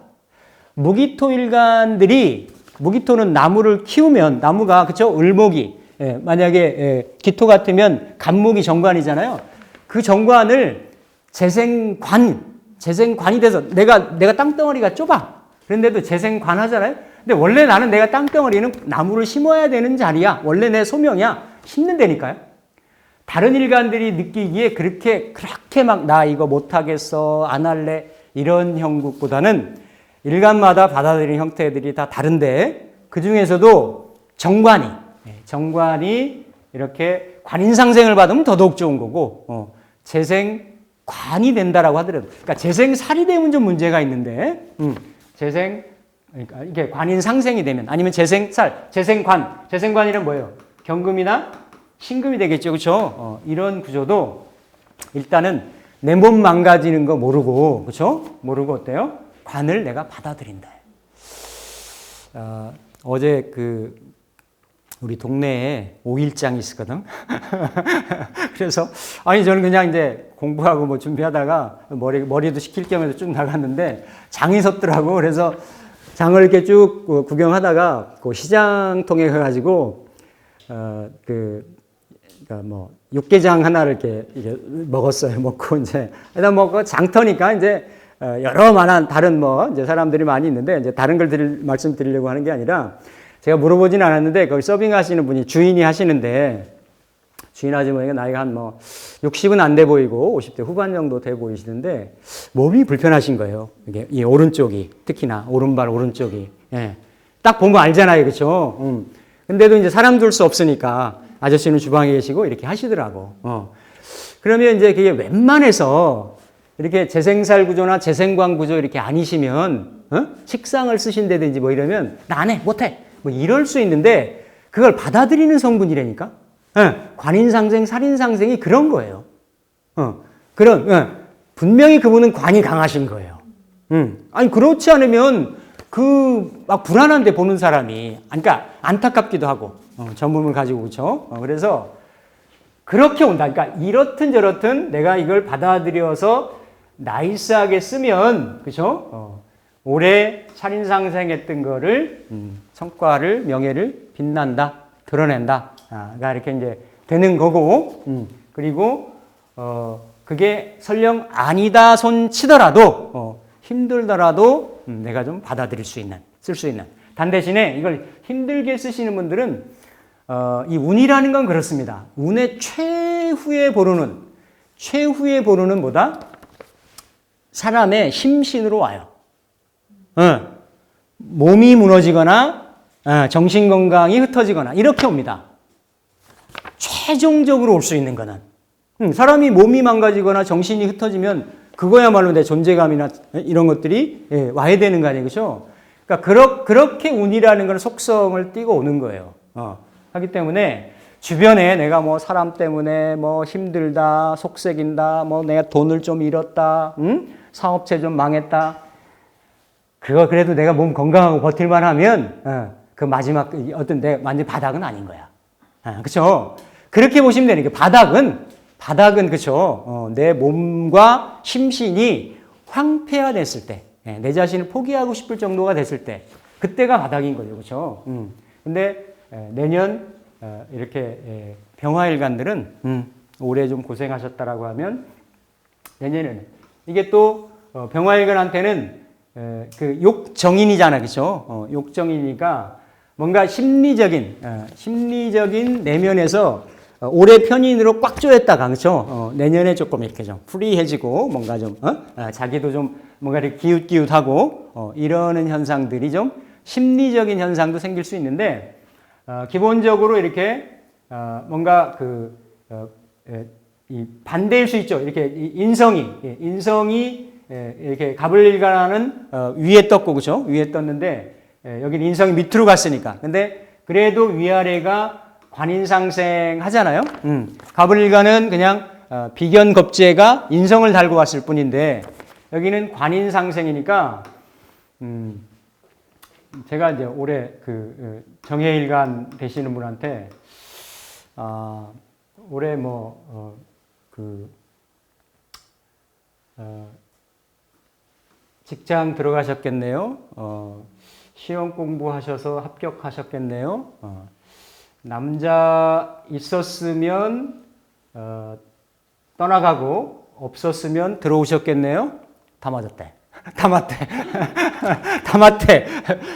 무기토일간들이 무기토는 나무를 키우면 나무가 그쵸 을목이 만약에 기토 같으면 간목이 정관이잖아요. 그 정관을 재생관 재생관이 돼서 내가 땅덩어리가 좁아. 그런데도 재생관 하잖아요. 근데 원래 나는 내가 땅덩어리는 나무를 심어야 되는 자리야. 원래 내 소명이야. 심는 데니까요. 다른 일간들이 느끼기에 그렇게 막 나 이거 못하겠어. 안 할래. 이런 형국보다는 일간마다 받아들이는 형태들이 다 다른데 그 중에서도 정관이 이렇게 관인상생을 받으면 더더욱 좋은 거고 재생관이 된다라고 하더라도 그러니까 재생살이 되면 좀 문제가 있는데 그러니까 이게 관인상생이 되면 아니면 재생관이란 뭐예요? 경금이나 신금이 되겠죠, 그렇죠? 이런 구조도 일단은 내 몸 망가지는 거 모르고 그렇죠? 모르고 어때요? 관을 내가 받아들인다. 어제 우리 동네에 5일장이 있었거든. 그래서 저는 그냥 이제 공부하고 뭐 준비하다가 머리도 식힐 겸해서 쭉 나갔는데 장이 섰더라고. 그래서 장을 이렇게 쭉 구경하다가 그 시장통에 가가지고 그러니까 뭐 육개장 하나를 이렇게 먹었어요. 먹고 이제 일단 뭐 장터니까 이제 여러 만한 다른 이제 사람들이 많이 있는데 이제 다른 걸 말씀드리려고 하는 게 아니라 제가 물어보진 않았는데 거기 서빙하시는 분이 주인이 하시는데 주인 아주머니가 나이가 한 60은 안 돼 보이고 50대 후반 정도 돼 보이시는데 몸이 불편하신 거예요. 이게 이 오른쪽이 특히나 오른발 오른쪽이 딱 보면 알잖아요, 그렇죠? 근데도 이제 사람 둘 수 없으니까 아저씨는 주방에 계시고 이렇게 하시더라고. 그러면 이제 그게 웬만해서 이렇게 재생살 구조나 재생관 구조 이렇게 아니시면 식상을 쓰신다든지 뭐 이러면 나 안 해, 못 해. 뭐 이럴 수 있는데 그걸 받아들이는 성분이라니까. 관인상생, 살인상생이 그런 거예요. 분명히 그분은 관이 강하신 거예요. 아니 그렇지 않으면 막 불안한데 보는 사람이 그러니까 안타깝기도 하고 전문을 가지고 그렇죠. 그래서 그렇게 온다. 그러니까 이렇든 저렇든 내가 이걸 받아들여서 나이스하게 쓰면 그렇죠. 오래 살인상생했던 거를 성과를 명예를 빛난다, 드러낸다가 이렇게 이제 되는 거고 그리고 그게 설령 아니다 손 치더라도 힘들더라도 내가 좀 받아들일 수 있는, 쓸 수 있는. 단 대신에 이걸 힘들게 쓰시는 분들은 이 운이라는 건 그렇습니다. 운의 최후의 보루는 뭐다? 사람의 심신으로 와요. 몸이 무너지거나 정신건강이 흩어지거나 이렇게 옵니다. 최종적으로 올 수 있는 거는 사람이 몸이 망가지거나 정신이 흩어지면 그거야말로 내 존재감이나 이런 것들이 와야 되는 거 아니에요, 그렇죠? 그러니까 그렇게 운이라는 건 속성을 띠고 오는 거예요. 하기 때문에 주변에 내가 뭐 사람 때문에 뭐 힘들다, 속색인다, 뭐 내가 돈을 좀 잃었다, 사업체 좀 망했다. 그거 그래도 내가 몸 건강하고 버틸만 하면 그 마지막 어떤 내 완전 바닥은 아닌 거야. 그렇죠? 그렇게 보시면 되는 게 바닥은 그렇죠. 내 몸과 심신이 황폐화됐을 때, 내 자신을 포기하고 싶을 정도가 됐을 때, 그때가 바닥인 거죠, 그렇죠? 근데 내년 이렇게 병화일간들은 올해 좀 고생하셨다라고 하면 내년에는 이게 또 병화일간한테는 그 욕정인이잖아, 그렇죠? 욕정이니까 뭔가 심리적인 내면에서 올해 편인으로 꽉 조였다가 그렇죠? 내년에 조금 이렇게 좀 프리해지고 뭔가 좀 자기도 좀 뭔가 이렇게 기웃기웃하고 이러는 현상들이 좀 심리적인 현상도 생길 수 있는데 기본적으로 이렇게 뭔가 이 반대일 수 있죠. 이렇게 인성이 이렇게 가불일간하는 위에 떴고 그렇죠? 위에 떴는데 여기는 인성이 밑으로 갔으니까. 근데 그래도 위아래가 관인상생 하잖아요. 가불일간은 그냥 비견겁재가 인성을 달고 왔을 뿐인데 여기는 관인상생이니까 제가 이제 올해 정해일간 되시는 분한테 올해 직장 들어가셨겠네요. 시험 공부하셔서 합격하셨겠네요. 남자 있었으면 떠나가고 없었으면 들어오셨겠네요. 다 맞았대. 다 맞대. 다 맞대.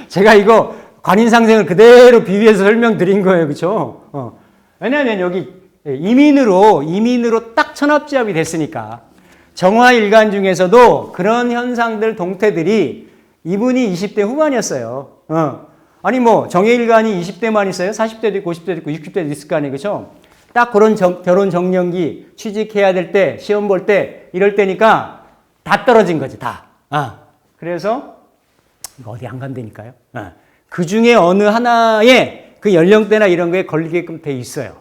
제가 이거 관인상생을 그대로 비유해서 설명드린 거예요. 그쵸? 왜냐하면 여기 이민으로 딱 천합지합이 됐으니까. 정화일간 중에서도 그런 현상들, 동태들이 이분이 20대 후반이었어요. 아니 뭐 정예일간이 20대만 있어요? 40대도 있고 50대도 있고 60대도 있을 거 아니에요. 그렇죠? 딱 그런 결혼 정년기 취직해야 될 때 시험 볼 때 이럴 때니까 다 떨어진 거지 다. 그래서 이거 어디 안 간다니까요. 그 중에 어느 하나에 그 연령대나 이런 거에 걸리게끔 돼 있어요.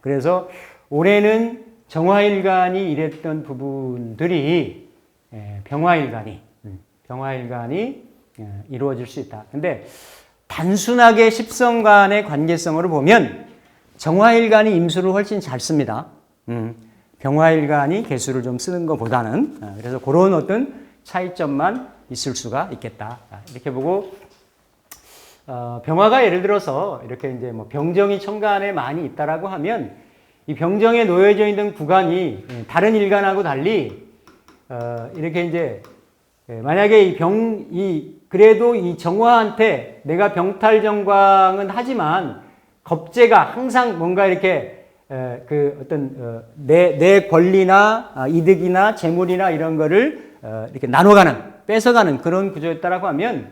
그래서 올해는 정화일간이 이랬던 부분들이 병화일간이 이루어질 수 있다. 근데 단순하게 십성간의 관계성으로 보면 정화일간이 임수를 훨씬 잘 씁니다. 병화일간이 개수를 좀 쓰는 것보다는. 그래서 그런 어떤 차이점만 있을 수가 있겠다. 이렇게 보고 병화가 예를 들어서 이렇게 이제 뭐 병정이 천간에 많이 있다라고 하면 이 병정에 놓여져 있는 구간이 다른 일간하고 달리 이렇게 이제 만약에 그래도 이 정화한테 내가 병탈정광은 하지만 겁재가 항상 뭔가 이렇게 그 어떤 내 권리나 이득이나 재물이나 이런 거를 이렇게 나눠가는 뺏어가는 그런 구조였다라고 하면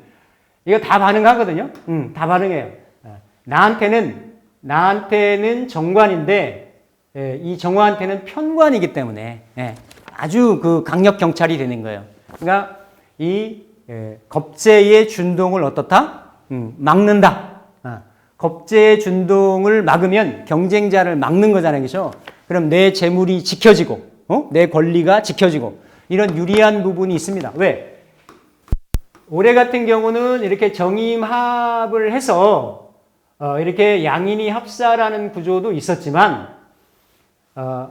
이거 다 반응하거든요. 다 반응해요. 나한테는 정관인데 이 정화한테는 편관이기 때문에 아주 그 강력 경찰이 되는 거예요. 그러니까 이 겁재의 준동을 어떻다? 막는다. 겁재의 준동을 막으면 경쟁자를 막는 거잖아요. 그렇죠? 그럼 내 재물이 지켜지고 내 권리가 지켜지고 이런 유리한 부분이 있습니다. 왜? 올해 같은 경우는 이렇게 정임합을 해서 이렇게 양인이 합사라는 구조도 있었지만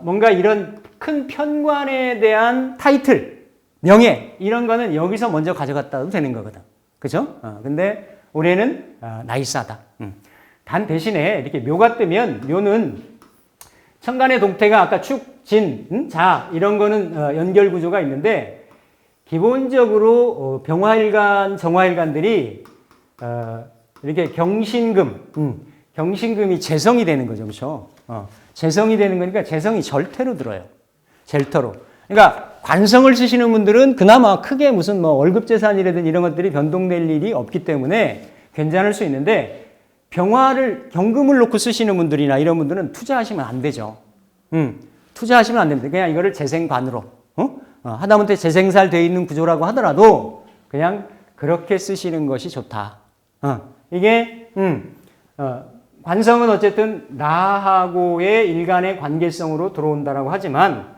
뭔가 이런 큰 편관에 대한 타이틀, 명예 이런 거는 여기서 먼저 가져갔다도 되는 거거든. 그죠? 근데 올해는 나이스하다. 단 대신에 이렇게 묘가 뜨면 묘는 천간의 동태가 아까 축, 진, 자 이런 거는 연결 구조가 있는데 기본적으로 병화일간, 정화일간들이 이렇게 경신금이 재성이 되는 거죠. 그렇죠? 재성이 되는 거니까 재성이 절태로 들어요. 절터로. 그러니까 관성을 쓰시는 분들은 그나마 크게 무슨 뭐 월급재산이라든지 이런 것들이 변동될 일이 없기 때문에 괜찮을 수 있는데 병화를 경금을 놓고 쓰시는 분들이나 이런 분들은 투자하시면 안 되죠. 투자하시면 안 됩니다. 그냥 이거를 재생관으로 하다못해 재생살 되어 있는 구조라고 하더라도 그냥 그렇게 쓰시는 것이 좋다. 이게 관성은 어쨌든 나하고의 일간의 관계성으로 들어온다라고 하지만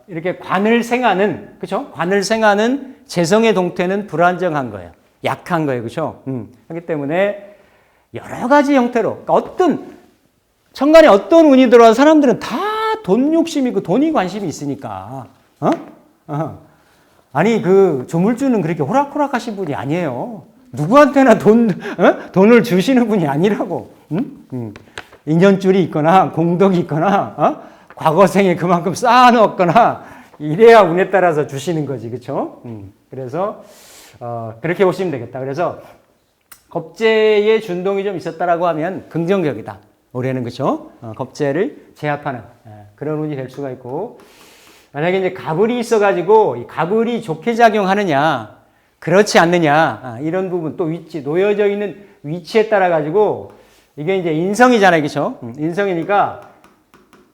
이렇게 관을 생하는 그렇죠? 관을 생하는 재성의 동태는 불안정한 거예요. 약한 거예요. 그렇죠? 그렇기 때문에 여러 가지 형태로 그러니까 천간에 어떤 운이 들어와서 사람들은 다 돈 욕심이고 돈이 관심이 있으니까 아니 그 조물주는 그렇게 호락호락하신 분이 아니에요. 누구한테나 돈을 주시는 분이 아니라고. 인연줄이 있거나 공덕이 있거나 과거생에 그만큼 쌓아놓았거나 이래야 운에 따라서 주시는 거지. 그렇죠? 그래서 그렇게 보시면 되겠다. 그래서 겁재의 준동이 좀 있었다라고 하면 긍정적이다. 올해는 그렇죠? 겁재를 제압하는 그런 운이 될 수가 있고 만약에 이제 가불이 있어가지고 이 가불이 좋게 작용하느냐 그렇지 않느냐 이런 부분 또 위치 놓여져 있는 위치에 따라 가지고 이게 이제 인성이잖아요. 그렇죠? 인성이니까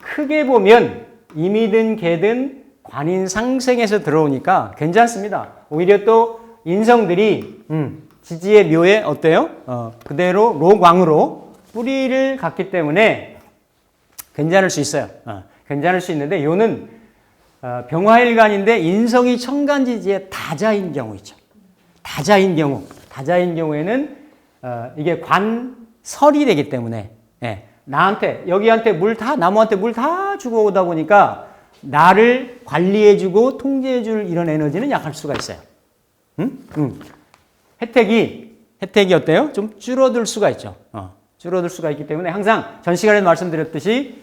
크게 보면 임이든 개든 관인 상생에서 들어오니까 괜찮습니다. 오히려 또 인성들이 지지의 묘에 어때요? 그대로 로광으로 뿌리를 갖기 때문에 괜찮을 수 있어요. 괜찮을 수 있는데 요는 병화일간인데 인성이 천간지지의 다자인 경우 있죠. 다자인 경우에는 이게 관설이 되기 때문에 여기한테 나무한테 물 다 주고 오다 보니까 나를 관리해주고 통제해줄 이런 에너지는 약할 수가 있어요. 혜택이 어때요? 좀 줄어들 수가 있죠. 줄어들 수가 있기 때문에 항상 전 시간에도 말씀드렸듯이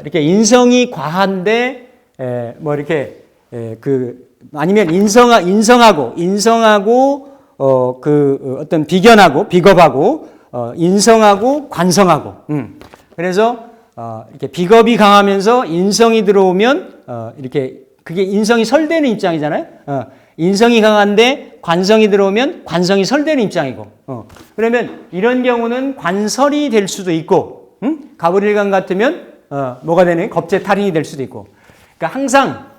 이렇게 인성이 과한데 뭐 이렇게 아니면 인성하고 어떤 비견하고 비겁하고 인성하고 관성하고. 그래서 이렇게 비겁이 강하면서 인성이 들어오면 이렇게 그게 인성이 설되는 입장이잖아요. 인성이 강한데 관성이 들어오면 관성이 설되는 입장이고. 그러면 이런 경우는 관설이 될 수도 있고, 가브리엘강 같으면 뭐가 되는 겁재탈인이 될 수도 있고. 그러니까 항상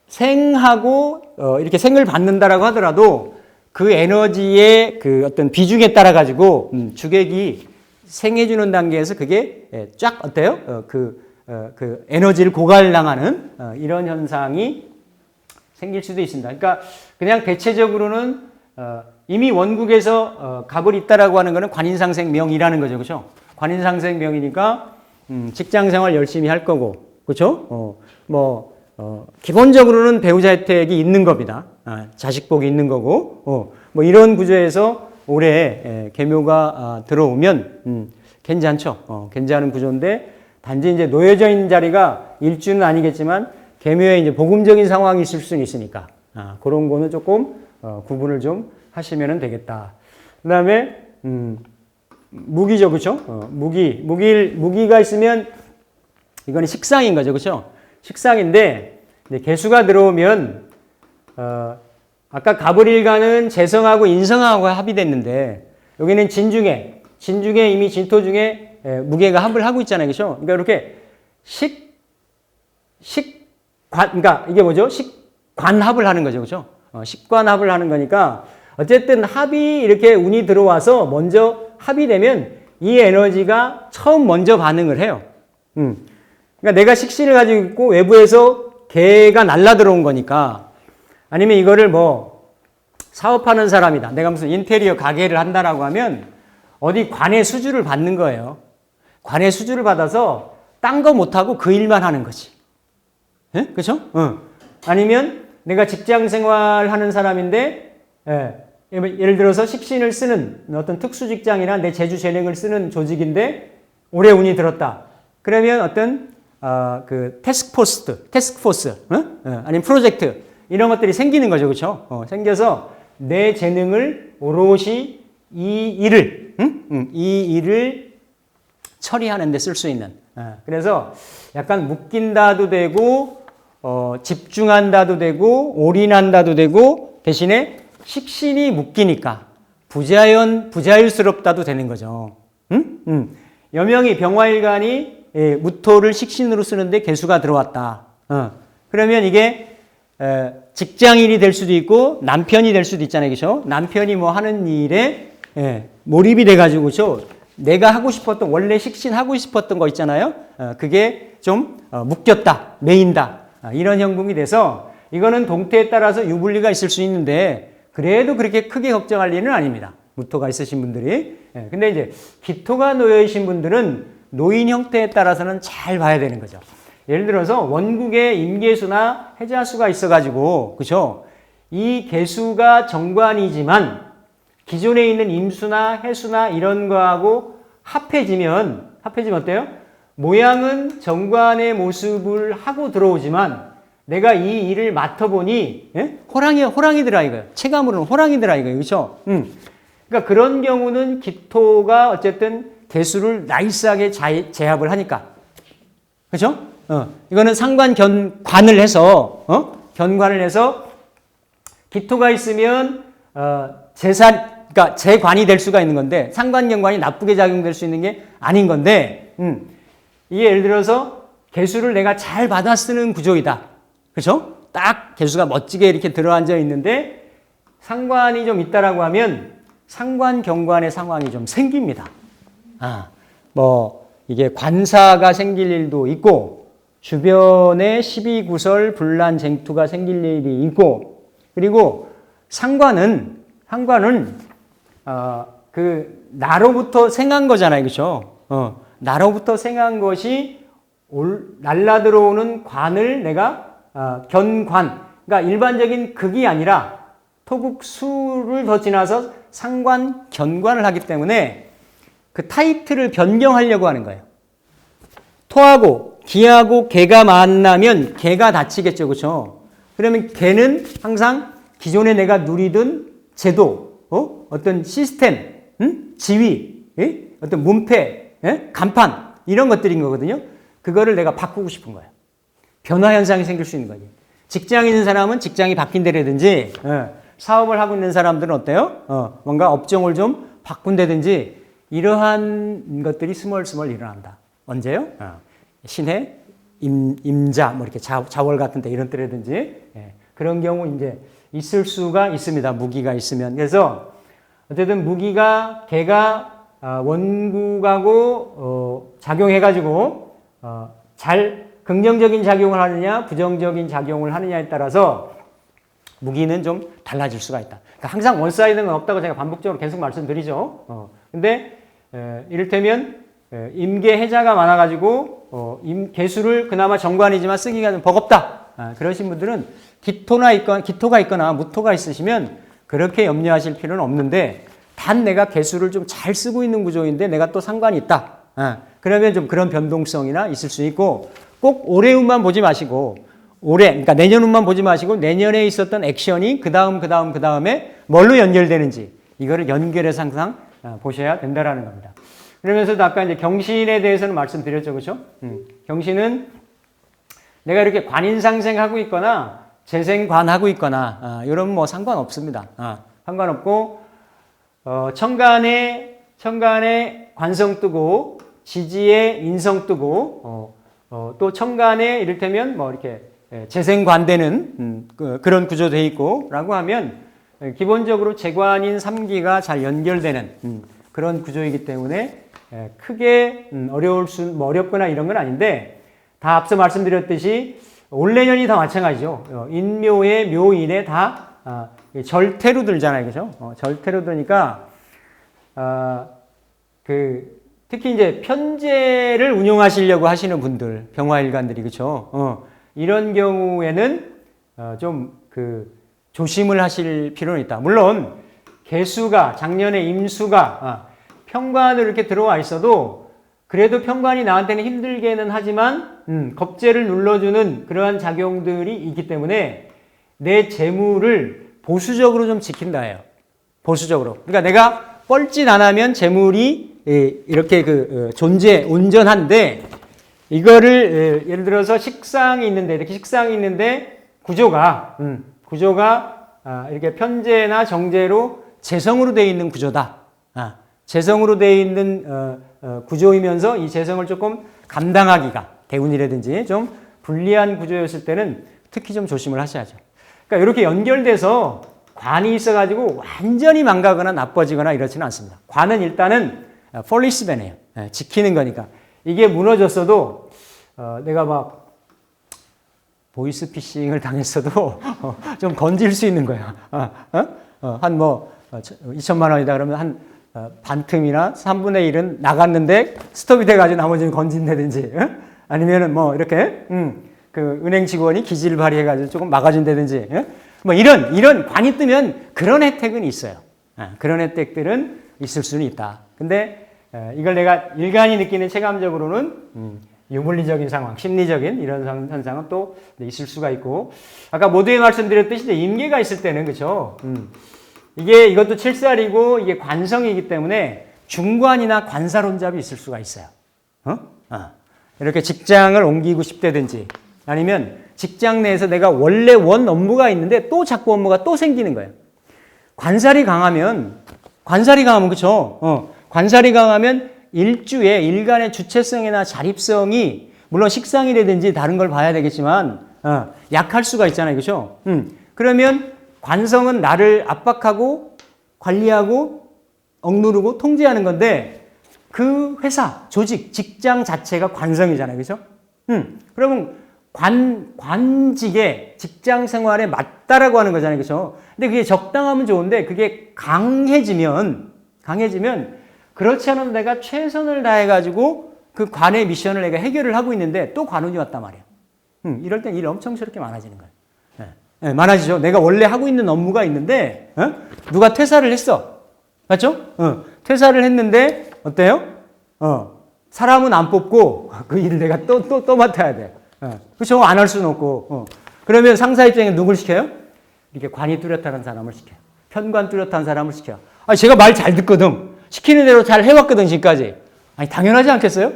생하고 이렇게 생을 받는다라고 하더라도 그 에너지의 그 어떤 비중에 따라 가지고 주객이 생해주는 단계에서 그게 쫙 어때요? 그 에너지를 고갈당하는 이런 현상이 생길 수도 있습니다. 그러니까 그냥 대체적으로는 이미 원국에서 갑을 있다라고 하는 것은 관인상생명이라는 거죠, 그렇죠? 관인상생명이니까 직장생활 열심히 할 거고, 그렇죠? 기본적으로는 배우자 혜택이 있는 겁니다. 자식복이 있는 거고, 뭐 이런 구조에서 올해 계묘가 들어오면 괜찮죠. 괜찮은 구조인데 단지 이제 놓여져 있는 자리가 일주는 아니겠지만 계묘에 이제 복음적인 상황이 있을 수는 있으니까 그런 거는 조금 구분을 좀 하시면 되겠다. 그다음에 무기죠, 그렇죠? 무기가 있으면 이거는 식상인 거죠, 그렇죠? 식상인데 이제 개수가 들어오면 아까 가브리엘과는 재성하고 인성하고 합의됐는데 여기는 진중에 이미 진토 중에 무게가 합을 하고 있잖아요, 그렇죠? 그러니까 이렇게 그러니까 이게 뭐죠? 식관합을 하는 거죠, 그렇죠? 식관합을 하는 거니까 어쨌든 합이 이렇게 운이 들어와서 먼저 합이 되면 이 에너지가 처음 먼저 반응을 해요. 그러니까 내가 식신을 가지고 있고 외부에서 개가 날라 들어온 거니까 아니면 이거를 뭐 사업하는 사람이다. 내가 무슨 인테리어 가게를 한다라고 하면 어디 관의 수주를 받는 거예요. 관의 수주를 받아서 딴 거 못하고 그 일만 하는 거지. 예? 그렇죠? 아니면 내가 직장 생활하는 사람인데 예를 들어서 식신을 쓰는 어떤 특수 직장이나 내 재주 재능을 쓰는 조직인데 올해 운이 들었다. 그러면 어떤 그 태스크포스, 아니면 프로젝트 이런 것들이 생기는 거죠, 그렇죠? 생겨서 내 재능을 오롯이 이 일을 처리하는 데 쓸 수 있는. 그래서 약간 묶인다도 되고 집중한다도 되고 올인한다도 되고 대신에 식신이 묶이니까 부자연스럽다도 되는 거죠. 여명이 병화일간이 무토를 식신으로 쓰는데 개수가 들어왔다. 그러면 이게 직장인이 될 수도 있고 남편이 될 수도 있잖아요, 그렇죠? 남편이 뭐 하는 일에 몰입이 돼가지고, 그렇죠? 내가 하고 싶었던 원래 식신하고 싶었던 거 있잖아요. 그게 좀 묶였다, 메인다 이런 형국이 돼서 이거는 동태에 따라서 유불리가 있을 수 있는데 그래도 그렇게 크게 걱정할 일은 아닙니다. 무토가 있으신 분들이. 근데 이제 기토가 놓여 있신 분들은 노인 형태에 따라서는 잘 봐야 되는 거죠. 예를 들어서 원국에 임계수나 해자수가 있어가지고, 그죠? 이 계수가 정관이지만 기존에 있는 임수나 해수나 이런 거하고 합해지면 어때요? 모양은 정관의 모습을 하고 들어오지만 내가 이 일을 맡아보니 호랑이더라 이거예요. 체감으로는 호랑이더라 이거예요. 그렇죠? 그러니까 그런 경우는 기토가 어쨌든 개수를 나이스하게 제압을 하니까. 그렇죠? 이거는 상관견관을 해서 견관을 해서 기토가 있으면 그러니까 재관이 될 수가 있는 건데 상관견관이 나쁘게 작용될 수 있는 게 아닌 건데 이게 예를 들어서 개수를 내가 잘 받아 쓰는 구조이다. 그렇죠? 딱 개수가 멋지게 이렇게 들어앉아 있는데 상관이 좀 있다라고 하면 상관견관의 상황이 좀 생깁니다. 이게 관사가 생길 일도 있고 주변에 시비구설 분란 쟁투가 생길 일이 있고 그리고 상관은 그 나로부터 생한 거잖아요, 그렇죠? 나로부터 생한 것이 날라 들어오는 관을 내가 견관, 그러니까 일반적인 극이 아니라 토국수를 더 지나서 상관 견관을 하기 때문에 그 타이틀을 변경하려고 하는 거예요. 토하고 기하고 개가 만나면 개가 다치겠죠, 그렇죠? 그러면 걔는 항상 기존에 내가 누리던 제도, 어떤 시스템, 지위, 예? 어떤 문패, 예? 간판 이런 것들인 거거든요. 그거를 내가 바꾸고 싶은 거예요. 변화 현상이 생길 수 있는 거지. 직장에 있는 사람은 직장이 바뀐다든지, 사업을 하고 있는 사람들은 어때요? 뭔가 업종을 좀 바꾼다든지 이러한 것들이 스멀스멀 일어난다. 언제요? 신해, 임자, 뭐 이렇게 자월 같은 데 이런 때라든지, 예. 그런 경우 이제 있을 수가 있습니다. 무기가 있으면. 그래서 어쨌든 무기가 걔가 원국하고 작용해가지고 잘 긍정적인 작용을 하느냐 부정적인 작용을 하느냐에 따라서 무기는 좀 달라질 수가 있다. 그러니까 항상 원사이드는 없다고 제가 반복적으로 계속 말씀드리죠. 근데 이를테면 임계 해자가 많아가지고 개수를 그나마 정관이지만 쓰기가 좀 버겁다. 그러신 분들은 기토가 있거나 무토가 있으시면 그렇게 염려하실 필요는 없는데 단 내가 개수를 좀 잘 쓰고 있는 구조인데 내가 또 상관이 있다. 그러면 좀 그런 변동성이나 있을 수 있고 꼭 올해 운만 보지 마시고 그러니까 내년 운만 보지 마시고 내년에 있었던 액션이 그 다음에 뭘로 연결되는지 이거를 연결해서 항상 보셔야 된다라는 겁니다. 그러면서도 아까 이제 경신에 대해서는 말씀드렸죠, 그렇죠? 경신은 내가 이렇게 관인상생하고 있거나 재생관하고 있거나 이런 뭐 상관없습니다. 상관없고 천간에 관성 뜨고 지지에 인성 뜨고 또 천간에 이를테면 뭐 이렇게 재생관되는 그런 구조 돼 있고라고 하면 기본적으로 재관인 3기가 잘 연결되는 그런 구조이기 때문에 크게 어렵거나 이런 건 아닌데 다 앞서 말씀드렸듯이 올 내년이 다 마찬가지죠. 인묘에 묘인에 다 절태로 들잖아요, 그죠? 절태로 들으니까 특히 이제 편제를 운용하시려고 하시는 분들, 병화일관들이 그죠? 이런 경우에는 좀 조심을 하실 필요는 있다. 물론 개수가 작년에 임수가 편관으로 이렇게 들어와 있어도 그래도 편관이 나한테는 힘들게는 하지만 겁재를 눌러주는 그러한 작용들이 있기 때문에 내 재물을 보수적으로 좀 지킨다예요. 보수적으로. 그러니까 내가 뻘짓 안 하면 재물이 이렇게 온전한데 이거를 예를 들어서 식상이 있는데 이렇게 식상이 있는데 구조가 이렇게 편재나 정재로 재성으로 되어 있는 구조다. 재성으로 되어 있는 구조이면서 이 재성을 조금 감당하기가 대운이라든지 좀 불리한 구조였을 때는 특히 좀 조심을 하셔야죠. 그러니까 이렇게 연결돼서 관이 있어가지고 완전히 망가거나 나빠지거나 이렇지는 않습니다. 관은 일단은 폴리스밴이에요. 지키는 거니까. 이게 무너졌어도 내가 막 보이스피싱을 당했어도 좀 건질 수 있는 거예요. 한 2천만 원이다 그러면 한 반틈이나 3분의 1은 나갔는데 스톱이 돼가지고 나머지는 건진다든지 아니면은 뭐 이렇게 그 은행 직원이 기지를 발휘해가지고 조금 막아준다든지 뭐 이런 관이 뜨면 그런 혜택은 있어요. 그런 혜택들은 있을 수는 있다. 근데 이걸 내가 일간이 느끼는 체감적으로는 유물리적인 상황, 심리적인 이런 현상은 또 있을 수가 있고 아까 모두에 말씀드렸듯이 임계가 있을 때는 그렇죠. 이것도 칠살이고 이게 관성이기 때문에 중관이나 관사론잡이 있을 수가 있어요. 이렇게 직장을 옮기고 싶다든지 아니면 직장 내에서 내가 원래 원 업무가 있는데 또 자꾸 업무가 또 생기는 거예요. 관살이 강하면 그렇죠. 관살이 강하면 일간의 주체성이나 자립성이 물론 식상이라든지 다른 걸 봐야 되겠지만 약할 수가 있잖아요. 그렇죠? 그러면 관성은 나를 압박하고 관리하고 억누르고 통제하는 건데 그 회사, 조직, 직장 자체가 관성이잖아요. 그렇죠? 그러면 관직에 직장 생활에 맞다라고 하는 거잖아요. 그렇죠? 근데 그게 적당하면 좋은데 그게 강해지면 그렇지 않으면 내가 최선을 다해가지고 그 관의 미션을 내가 해결을 하고 있는데 또 관운이 왔단 말이야. 이럴 땐 일 엄청스럽게 많아지는 거예요. 많아지죠. 내가 원래 하고 있는 업무가 있는데 누가 퇴사를 했어. 맞죠? 퇴사를 했는데 어때요? 사람은 안 뽑고 그 일을 내가 또 맡아야 돼. 그렇죠? 안 할 수는 없고. 그러면 상사 입장에 누굴 시켜요? 이렇게 관이 뚜렷한 사람을 시켜요. 편관 뚜렷한 사람을 시켜요. 아, 제가 말 잘 듣거든. 시키는 대로 잘 해왔거든, 지금까지. 아니, 당연하지 않겠어요?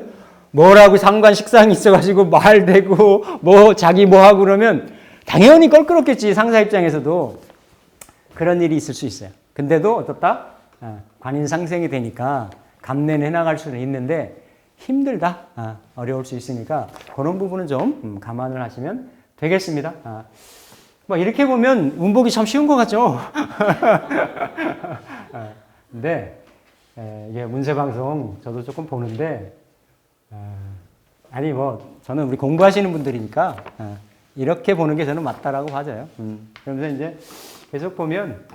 뭐라고 상관 식상이 있어가지고 말 대고, 뭐, 자기 뭐 하고 그러면 당연히 껄끄럽겠지, 상사 입장에서도. 그런 일이 있을 수 있어요. 근데도 어떻다? 관인 상생이 되니까 감내는 해나갈 수는 있는데 힘들다. 어려울 수 있으니까 그런 부분은 좀 감안을 하시면 되겠습니다. 뭐 이렇게 보면 문복이 참 쉬운 것 같죠? 근데 이게 문세방송 저도 조금 보는데 아니 뭐 저는 우리 공부하시는 분들이니까 이렇게 보는 게 저는 맞다라고 봐져요. 그러면서 이제 계속 보면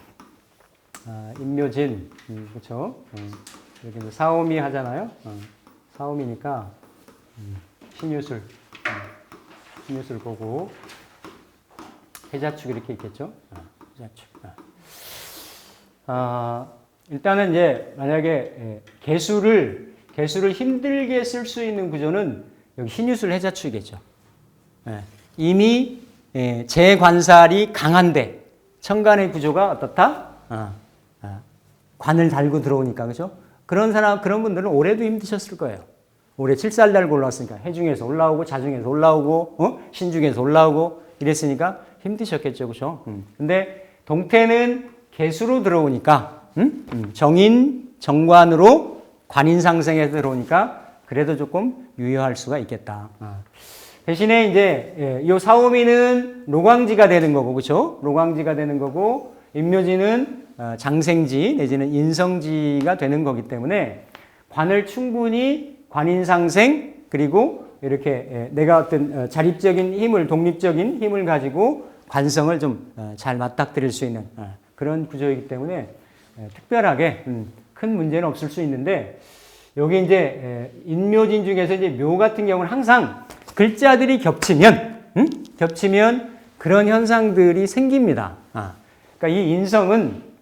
임묘진 그렇죠? 여기 사오미 하잖아요. 사오미니까 신유술 신유술 보고 해자축 이렇게 있겠죠. 해자축. 일단은 이제 만약에 개수를 힘들게 쓸 수 있는 구조는 여기 신유술 해자축이겠죠. 이미 재관살이 강한데 천간의 구조가 어떻다? 관을 달고 들어오니까 그죠? 그런 분들은 올해도 힘드셨을 거예요. 올해 7살 달고 올라왔으니까 해중에서 올라오고 자중에서 올라오고 신중에서 올라오고 이랬으니까 힘드셨겠죠, 그죠? 근데 동태는 개수로 들어오니까 정인 정관으로 관인 상생에 들어오니까 그래도 조금 유효할 수가 있겠다. 대신에 이제 이 사오미는 로광지가 되는 거고, 그렇죠? 로광지가 되는 거고 임묘지는 장생지 내지는 인성지가 되는 거기 때문에 관을 충분히 관인상생 그리고 이렇게 내가 어떤 자립적인 힘을 독립적인 힘을 가지고 관성을 좀 잘 맞닥뜨릴 수 있는 그런 구조이기 때문에 특별하게 큰 문제는 없을 수 있는데 여기 이제 인묘진 중에서 이제 묘 같은 경우는 항상 글자들이 겹치면 그런 현상들이 생깁니다. 그러니까 이 인성은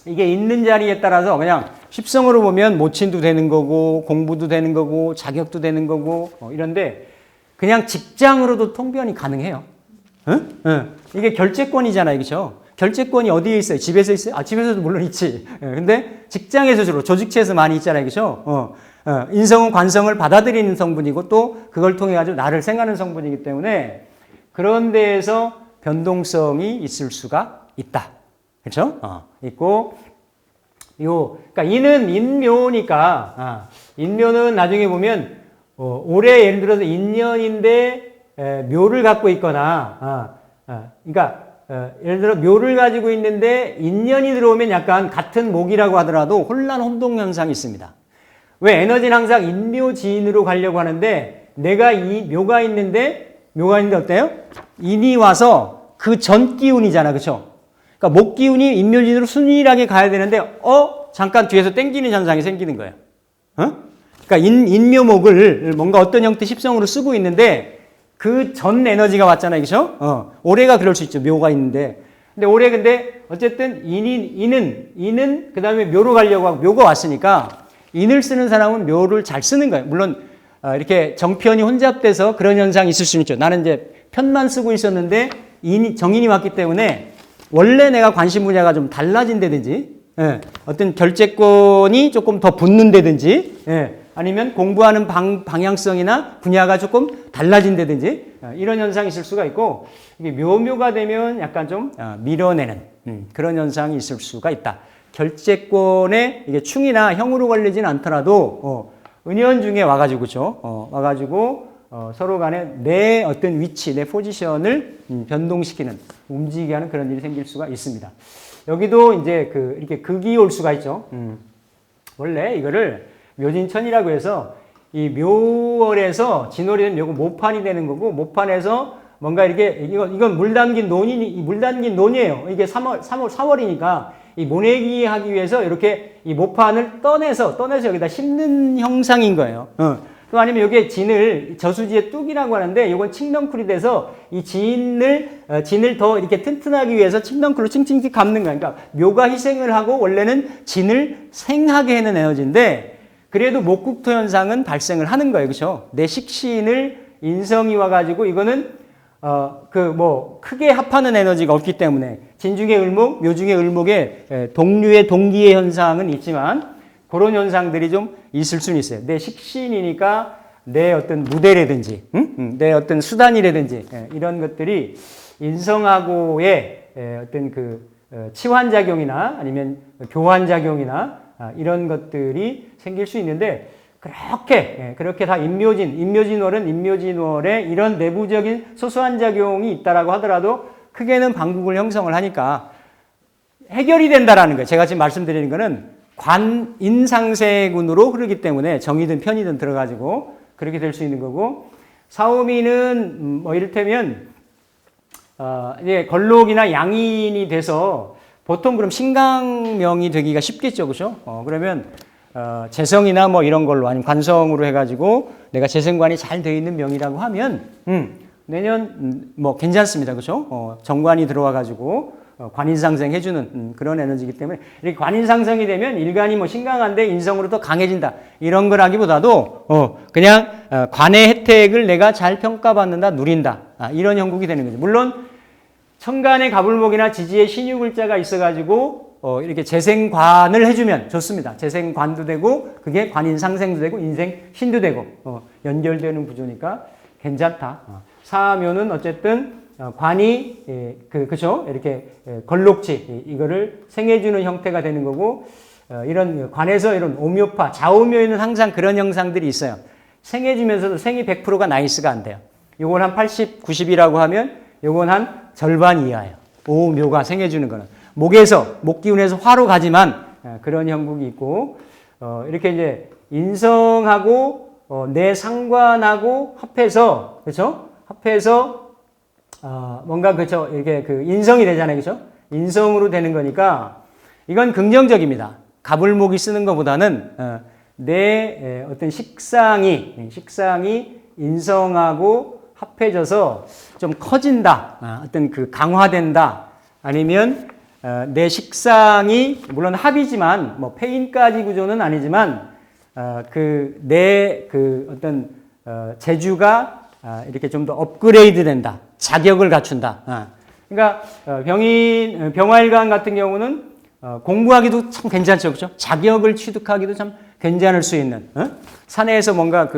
이게 있는 자리에 따라서 그냥 십성으로 보면 모친도 되는 거고 공부도 되는 거고 자격도 되는 거고 이런데 그냥 직장으로도 통변이 가능해요. 이게 결재권이잖아요, 그렇죠? 결재권이 어디에 있어요? 집에서 있어요? 집에서도 물론 있지. 근데 직장에서 주로 조직체에서 많이 있잖아요, 그렇죠? 인성은 관성을 받아들이는 성분이고 또 그걸 통해 가지고 나를 생각하는 성분이기 때문에 그런 데에서 변동성이 있을 수가 있다. 그렇죠? 있고 그러니까 이는 인묘니까 인묘는 나중에 보면 올해 예를 들어서 인년인데 묘를 갖고 있거나 그러니까 예를 들어 묘를 가지고 있는데 인년이 들어오면 약간 같은 목이라고 하더라도 혼동 현상이 있습니다. 왜 에너지는 항상 인묘지인으로 가려고 하는데 내가 이 묘가 있는데 어때요? 인이 와서 그 전 기운이잖아, 그렇죠? 그러니까 목 기운이 인묘진으로 순일하게 가야 되는데 잠깐 뒤에서 땡기는 현상이 생기는 거예요. 그러니까 인묘목을 뭔가 어떤 형태 십성으로 쓰고 있는데 그 전 에너지가 왔잖아요, 그렇죠? 올해가 그럴 수 있죠, 묘가 있는데. 근데 어쨌든 인은 그 다음에 묘로 가려고 하고 묘가 왔으니까 인을 쓰는 사람은 묘를 잘 쓰는 거예요. 물론 이렇게 정편이 혼잡돼서 그런 현상이 있을 수는 있죠. 나는 이제 편만 쓰고 있었는데 정인이 왔기 때문에 원래 내가 관심 분야가 좀 달라진다든지 어떤 결재권이 조금 더 붙는다든지 아니면 공부하는 방향성이나 분야가 조금 달라진다든지 이런 현상이 있을 수가 있고 이게 묘묘가 되면 약간 좀 밀어내는 그런 현상이 있을 수가 있다. 결재권에 이게 충이나 형으로 걸리진 않더라도 은연 중에 와가지고 그죠? 와가지고 서로 간에 내 어떤 위치, 내 포지션을 변동시키는, 움직이게 하는 그런 일이 생길 수가 있습니다. 여기도 이제 이렇게 극이 올 수가 있죠. 원래 이거를 묘진천이라고 해서 이 묘월에서 진월이 되면 묘고 모판이 되는 거고 모판에서 뭔가 이렇게 이건 물 담긴 논이에요. 이게 4월이니까 이 모내기 하기 위해서 이렇게 이 모판을 떠내서 여기다 심는 형상인 거예요. 또 아니면 여기에 진을 저수지의 뚝이라고 하는데 이건 칡넝쿨이 돼서 이 진을 더 이렇게 튼튼하기 위해서 칡넝쿨로 칭칭칭 감는 거예요. 그러니까 묘가 희생을 하고 원래는 진을 생하게 하는 에너지인데 그래도 목국토 현상은 발생을 하는 거예요. 그렇죠? 내 식신을 인성이 와가지고 이거는 크게 합하는 에너지가 없기 때문에 진중의 을목, 묘중의 을목의 동류의 동기의 현상은 있지만 그런 현상들이 좀 있을 수는 있어요. 내 식신이니까 내 어떤 무대라든지, 내 어떤 수단이라든지 이런 것들이 인성하고의 어떤 치환작용이나 아니면 교환작용이나 이런 것들이 생길 수 있는데 그렇게 다 인묘진월은 인묘진월에 이런 내부적인 소소한 작용이 있다라고 하더라도 크게는 방국을 형성을 하니까 해결이 된다라는 거예요. 제가 지금 말씀드리는 거는 관인상세군으로 흐르기 때문에 정이든 편이든 들어가지고 그렇게 될 수 있는 거고, 사오미는 이를테면 이제 걸록이나 양인이 돼서 보통 그럼 신강명이 되기가 쉽겠죠, 그렇죠? 그러면 재성이나 이런 걸로 아니면 관성으로 해가지고 내가 재생관이 잘 되어 있는 명이라고 하면 내년 괜찮습니다, 그렇죠? 정관이 들어와가지고 관인상생 해주는 그런 에너지이기 때문에 이렇게 관인상생이 되면 일간이 신강한데 인성으로 더 강해진다 이런 거라기보다도 그냥 관의 혜택을 내가 잘 평가받는다, 누린다 이런 형국이 되는 거죠. 물론 천간에 가불목이나 지지에 신유글자가 있어가지고 이렇게 재생관을 해주면 좋습니다. 재생관도 되고 그게 관인상생도 되고 인생신도 되고 연결되는 구조니까 괜찮다. 사묘는 어쨌든 관이 그죠? 이렇게 걸록지 이거를 생해주는 형태가 되는 거고, 이런 관에서 이런 오묘파 좌오묘에는 항상 그런 형상들이 있어요. 생해주면서도 생이 100%가 나이스가 안 돼요. 요건 한 80, 90이라고 하면 요건 한 절반 이하예요. 오묘가 생해주는 거는 목기운에서 화로 가지만 그런 형국이 있고, 이렇게 이제 인성하고 내 상관하고 합해서 그렇죠? 합해서 뭔가 그렇죠? 이렇게 인성이 되잖아요, 그렇죠? 인성으로 되는 거니까 이건 긍정적입니다. 가불목이 쓰는 것보다는 내 어떤 식상이 인성하고 합해져서 좀 커진다, 어떤 강화된다, 아니면 내 식상이 물론 합이지만 패인까지 구조는 아니지만 내 어떤 재주가 이렇게 좀 더 업그레이드 된다. 자격을 갖춘다. 그러니까 병화일간 같은 경우는 공부하기도 참 괜찮죠. 그렇죠? 자격을 취득하기도 참 괜찮을 수 있는, 사내에서 뭔가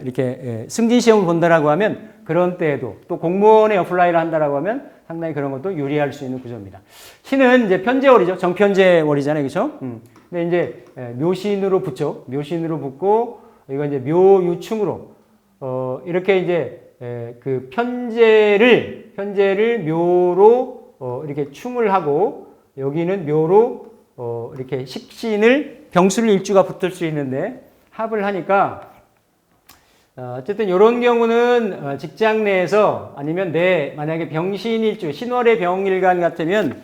이렇게 승진시험을 본다라고 하면 그런 때에도, 또 공무원에 어플라이를 한다라고 하면 상당히 그런 것도 유리할 수 있는 구조입니다. 신은 이제 편제월이죠. 정편제월이잖아요. 그렇죠? 근데 이제 묘신으로 붙죠. 묘신으로 붙고 이거 이제 묘유충으로 이렇게 이제 편제를 묘로 이렇게 충을 하고, 여기는 묘로 이렇게 식신을 병술 일주가 붙을 수 있는데 합을 하니까 어쨌든 이런 경우는 직장 내에서 아니면 만약에 병신일주, 신월의 병일간 같으면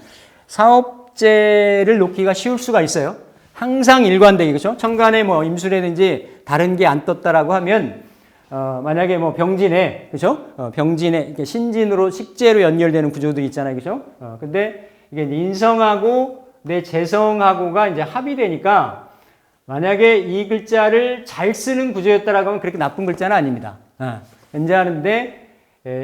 사업제를 놓기가 쉬울 수가 있어요. 항상 일관되게, 그렇죠? 천간에 임수라든지 다른 게 안 떴다라고 하면 만약에 병진에, 그렇죠? 병진에 이렇게 신진으로 식재로 연결되는 구조들이 있잖아요, 그렇죠? 근데 이게 인성하고 내 재성하고가 이제 합이 되니까 만약에 이 글자를 잘 쓰는 구조였다라고 하면 그렇게 나쁜 글자는 아닙니다. 연재하는데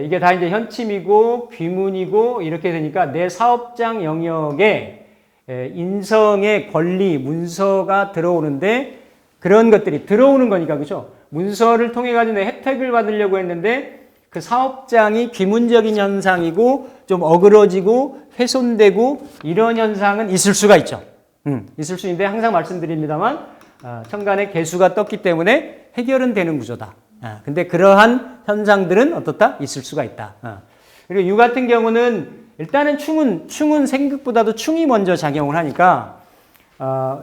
이게 다 이제 현침이고 귀문이고 이렇게 되니까 내 사업장 영역에 인성의 권리, 문서가 들어오는데 그런 것들이 들어오는 거니까, 그렇죠? 문서를 통해 가지고 내 혜택을 받으려고 했는데 그 사업장이 귀문적인 현상이고 좀 어그러지고 훼손되고 이런 현상은 있을 수가 있죠. 있을 수 있는데 항상 말씀드립니다만 천간에 개수가 떴기 때문에 해결은 되는 구조다. 근데 그러한 현상들은 어떻다? 있을 수가 있다. 그리고 유 같은 경우는 일단은 충은 생극보다도 충이 먼저 작용을 하니까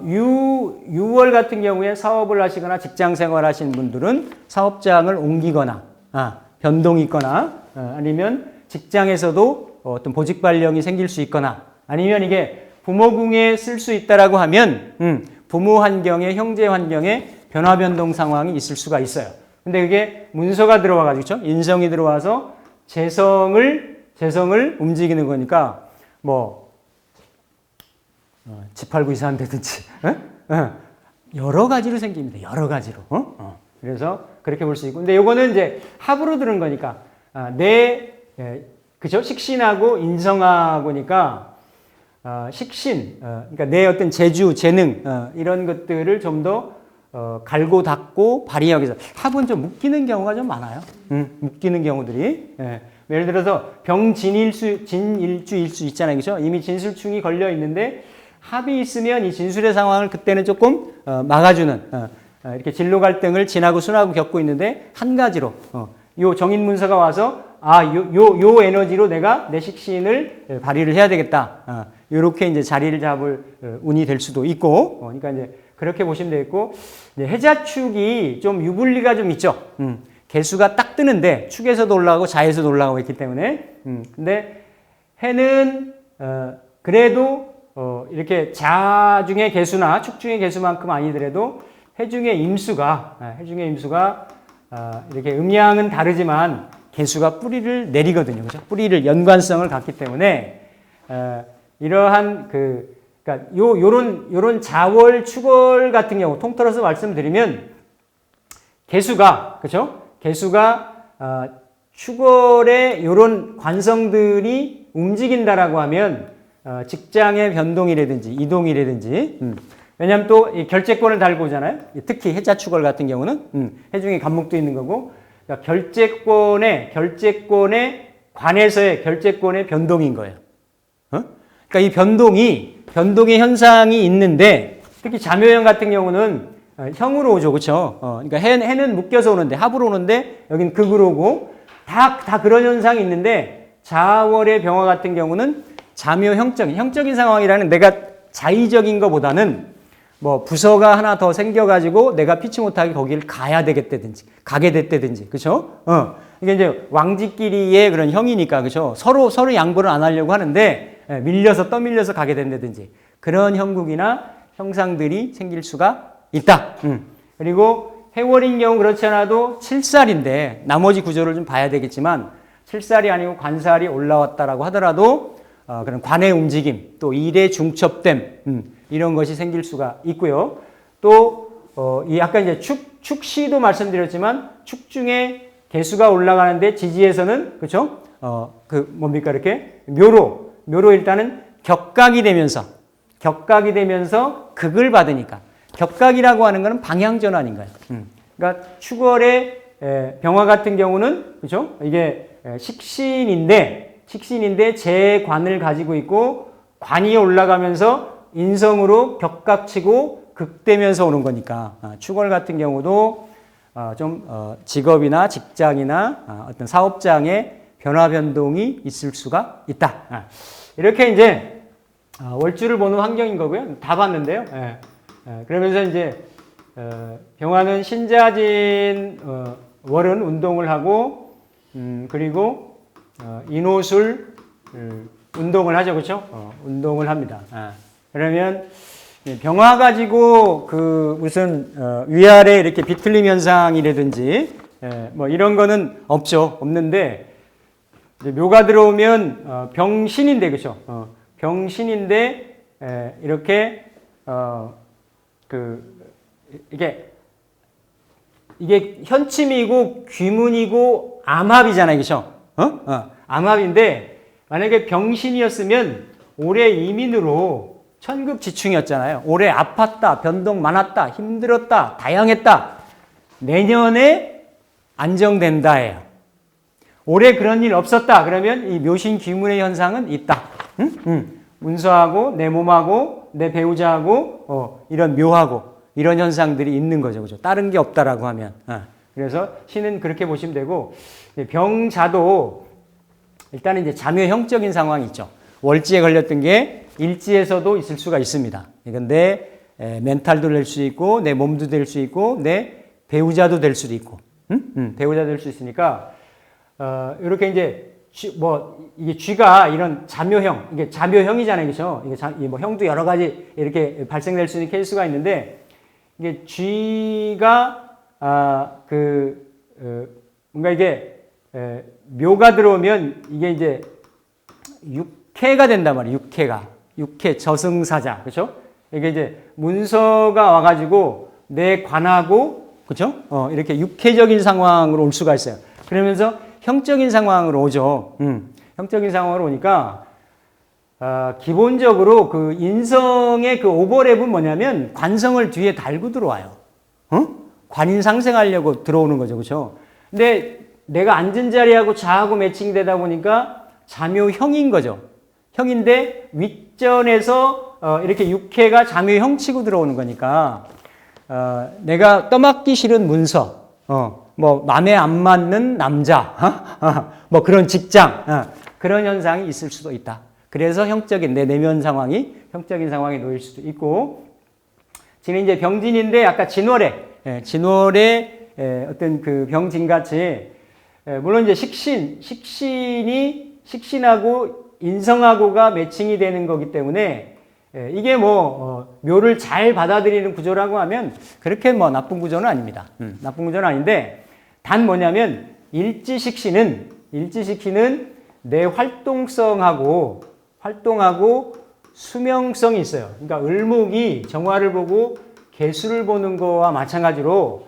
유월 같은 경우에 사업을 하시거나 직장 생활 하신 분들은 사업장을 옮기거나 변동이 있거나 아니면 직장에서도 어떤 보직 발령이 생길 수 있거나 아니면 이게 부모궁에 쓸 수 있다라고 하면 부모 환경에, 형제 환경에 변화 변동 상황이 있을 수가 있어요. 근데 그게 문서가 들어와가지고, 그렇죠? 인성이 들어와서 재성을 움직이는 거니까 집 팔고 이사한다든지 여러 가지로 생깁니다. 여러 가지로. 그래서 그렇게 볼 수 있고, 근데 요거는 이제 합으로 들은 거니까 내 그죠? 식신하고 인성하고니까 식신, 그러니까 내 어떤 재주, 재능 이런 것들을 좀 더 갈고 닦고 발휘하기 위해서 합은 좀 묶이는 경우가 좀 많아요. 묶이는 경우들이. 예를 들어서 진일주일 수 있잖아요. 그죠? 이미 진술충이 걸려 있는데 합이 있으면 이 진술의 상황을 그때는 조금 막아주는 이렇게 진로 갈등을 진하고 순하고 겪고 있는데 한 가지로 요 정인 문서가 와서 요 에너지로 내가 내 식신을 발휘를 해야 되겠다. 요렇게 이제 자리를 잡을 운이 될 수도 있고, 그러니까 이제 그렇게 보시면 되겠고, 해자축이 좀 유불리가 좀 있죠. 개수가 딱 뜨는데 축에서도 올라가고 자에서도 올라가고 있기 때문에, 근데 해는 그래도 이렇게 자 중의 개수나 축 중의 개수만큼 아니더라도 해 중의 임수가 이렇게 음양은 다르지만 개수가 뿌리를 내리거든요. 그죠? 뿌리를 연관성을 갖기 때문에 이러한 그러니까 요런 자월 축월 같은 경우 통틀어서 말씀드리면 개수가 그죠? 개수가 축월의 요런 관성들이 움직인다라고 하면 직장의 변동이라든지 이동이라든지 왜냐하면 또 이 결재권을 달고 오잖아요. 특히 해자축월 같은 경우는 해중에 간목도 있는 거고 그러니까 결재권에 관해서의 결재권의 변동인 거예요. 그러니까 이 변동의 현상이 있는데 특히 자묘형 같은 경우는 형으로 오죠, 그렇죠? 그러니까 해는 묶여서 오는데 합으로 오는데 여긴 극으로 오고 다 그런 현상이 있는데 자월의 병화 같은 경우는 자묘 형적인 상황이라는 내가 자의적인 것보다는 뭐 부서가 하나 더 생겨가지고 내가 피치 못하게 거기를 가게 됐다든지, 그렇죠? 이게 이제 왕지끼리의 그런 형이니까, 그렇죠? 서로 양보를 안 하려고 하는데 떠밀려서 가게 된다든지 그런 형국이나 형상들이 생길 수가 있다. 그리고 해월인 경우 그렇지 않아도 7살인데 나머지 구조를 좀 봐야 되겠지만 7살이 아니고 관살이 올라왔다라고 하더라도 그런 관의 움직임, 또 일의 중첩됨, 이런 것이 생길 수가 있고요. 또 아까 이제 축시도 말씀드렸지만 축 중에 개수가 올라가는데 지지에서는 그렇죠? 뭡니까 이렇게 묘로 일단은 격각이 되면서 극을 받으니까 격각이라고 하는 것은 방향 전환인 거예요. 그러니까 축월의 병화 같은 경우는 그렇죠? 이게 식신인데 재관을 가지고 있고 관이 올라가면서 인성으로 격각치고 극되면서 오는 거니까 축월 같은 경우도 좀 직업이나 직장이나 어떤 사업장의 변화 변동이 있을 수가 있다. 이렇게 이제 월주를 보는 환경인 거고요. 다 봤는데요. 그러면서 이제 병화는 신자진 월은 운동을 하고 그리고 인호술 운동을 하죠, 그렇죠? 운동을 합니다. 그러면 병화 가지고 무슨 위아래 이렇게 비틀림 현상이라든지 뭐 이런 거는 없는데 이제 묘가 들어오면 병신인데 그렇죠? 병신인데 이렇게 이게 현침이고 귀문이고 암합이잖아요, 그렇죠? 암합인데 만약에 병신이었으면 올해 이민으로 천급지충이었잖아요. 올해 아팠다, 변동 많았다, 힘들었다, 다양했다. 내년에 안정된다예요. 올해 그런 일 없었다. 그러면 이 묘신 귀문의 현상은 있다. 문서하고 내 몸하고 내 배우자하고 이런 묘하고 이런 현상들이 있는 거죠, 그죠? 다른 게 없다라고 하면. 그래서 신은 그렇게 보시면 되고 병자도 일단은 이제 자묘형적인 상황이 있죠. 월지에 걸렸던 게 일지에서도 있을 수가 있습니다. 그런데 멘탈도 될 수 있고 내 몸도 될 수 있고 내 배우자도 될 수도 있고, 배우자 될 수 있으니까 이렇게 이제 이게 쥐가 이런 자묘형, 이게 자묘형이잖아요, 그렇죠? 이게 뭐 형도 여러 가지 이렇게 발생될 수 있는 케이스가 있는데 이게 쥐가 뭔가 이게 묘가 들어오면 이게 이제 육해가 된단 말이에요. 육해 저승사자, 그렇죠? 이게 이제 문서가 와가지고 내 관하고, 그렇죠? 이렇게 육해적인 상황으로 올 수가 있어요. 그러면서 형적인 상황으로 오죠. 형적인 상황으로 오니까 기본적으로 그 인성의 그 오버랩은 뭐냐면 관성을 뒤에 달고 들어와요. 관인 상생하려고 들어오는 거죠. 그렇죠? 근데 내가 앉은 자리하고 좌하고 매칭되다 보니까 자묘형인 거죠. 형인데 윗전에서 이렇게 육해가 자묘형 치고 들어오는 거니까 내가 떠맡기 싫은 문서, 뭐 맘에 안 맞는 남자, 뭐 그런 직장, 그런 현상이 있을 수도 있다. 그래서 형적인 내 내면 상황이 형적인 상황에 놓일 수도 있고, 지금 이제 병진인데 아까 진월의 어떤 그 병진같이 물론 이제 식신하고 인성하고가 매칭이 되는 거기 때문에 이게 뭐 묘를 잘 받아들이는 구조라고 하면 그렇게 뭐 나쁜 구조는 아닙니다. 나쁜 구조는 아닌데 단 뭐냐면 일지식신은 내 활동하고 수명성이 있어요. 그러니까 을목이 정화를 보고 개수를 보는 거와 마찬가지로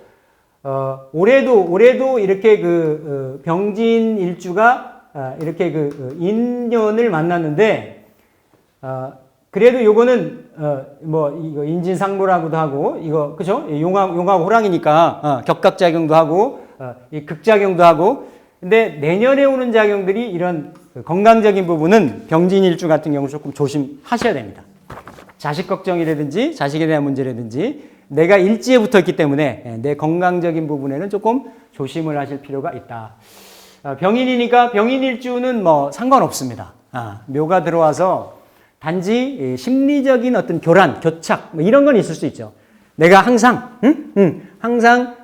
올해도 이렇게 그 병진 일주가 이렇게 그 인연을 만났는데 그래도 요거는 뭐 이거 인진상무라고도 하고 이거 그죠? 용하고 호랑이니까 격각작용도 하고 이 극작용도 하고 근데 내년에 오는 작용들이 이런 건강적인 부분은 병진일주 같은 경우 조금 조심하셔야 됩니다. 자식 걱정이라든지 자식에 대한 문제라든지 내가 일지에 붙어 있기 때문에 내 건강적인 부분에는 조금 조심을 하실 필요가 있다. 병인이니까 병인일주는 뭐 상관없습니다. 묘가 들어와서 단지 심리적인 어떤 교착 뭐 이런 건 있을 수 있죠. 내가 항상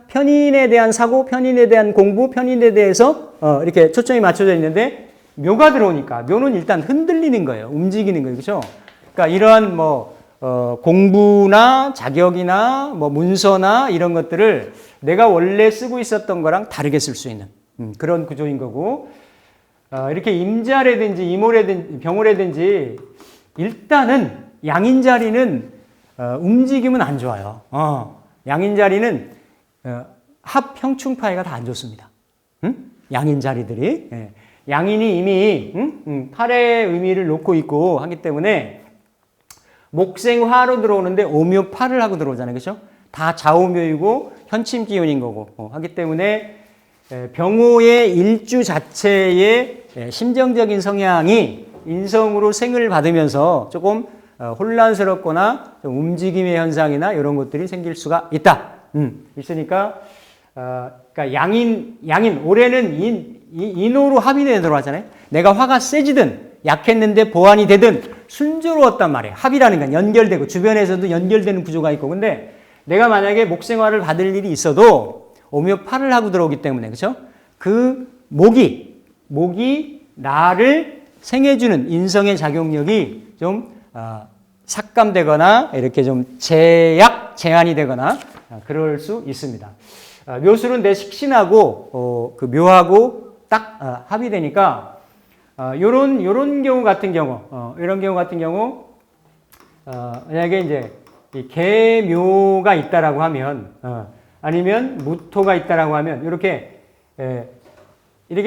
편인에 대한 사고, 편인에 대한 공부, 편인에 대해서 이렇게 초점이 맞춰져 있는데 묘가 들어오니까 묘는 일단 흔들리는 거예요. 움직이는 거예요. 그렇죠? 그러니까 이러한 뭐 공부나 자격이나 뭐 문서나 이런 것들을 내가 원래 쓰고 있었던 거랑 다르게 쓸 수 있는 그런 구조인 거고 이렇게 임자라든지 이모라든지 병호라든지 일단은 양인 자리는 움직이면 안 좋아요. 양인 자리는 합형충파이가 다 안 좋습니다. 양인 자리들이 양인이 이미 8의 의미를 놓고 있고 하기 때문에 목생화로 들어오는데 오묘파를 하고 들어오잖아요. 그렇죠? 다 좌오묘이고 현침 기운인 거고 하기 때문에 병호의 일주 자체의 심정적인 성향이 인성으로 생을 받으면서 조금 혼란스럽거나 좀 움직임의 현상이나 이런 것들이 생길 수가 있다. 있으니까 그러니까 양인 올해는 인호로 합의되어 들어왔잖아요. 내가 화가 세지든 약했는데 보완이 되든 순조로웠단 말이에요. 합이라는 건 연결되고 주변에서도 연결되는 구조가 있고 근데 내가 만약에 목생화를 받을 일이 있어도 오묘파를 하고 들어오기 때문에 그렇죠? 그 목이 나를 생해주는 인성의 작용력이 좀 삭감되거나 이렇게 좀 제한이 되거나 그럴 수 있습니다. 묘술은 내 식신하고 그 묘하고 딱 합의되니까 요런 경우 같은 경우 만약에 이제 이 개묘가 있다라고 하면 아니면 무토가 있다라고 하면 이렇게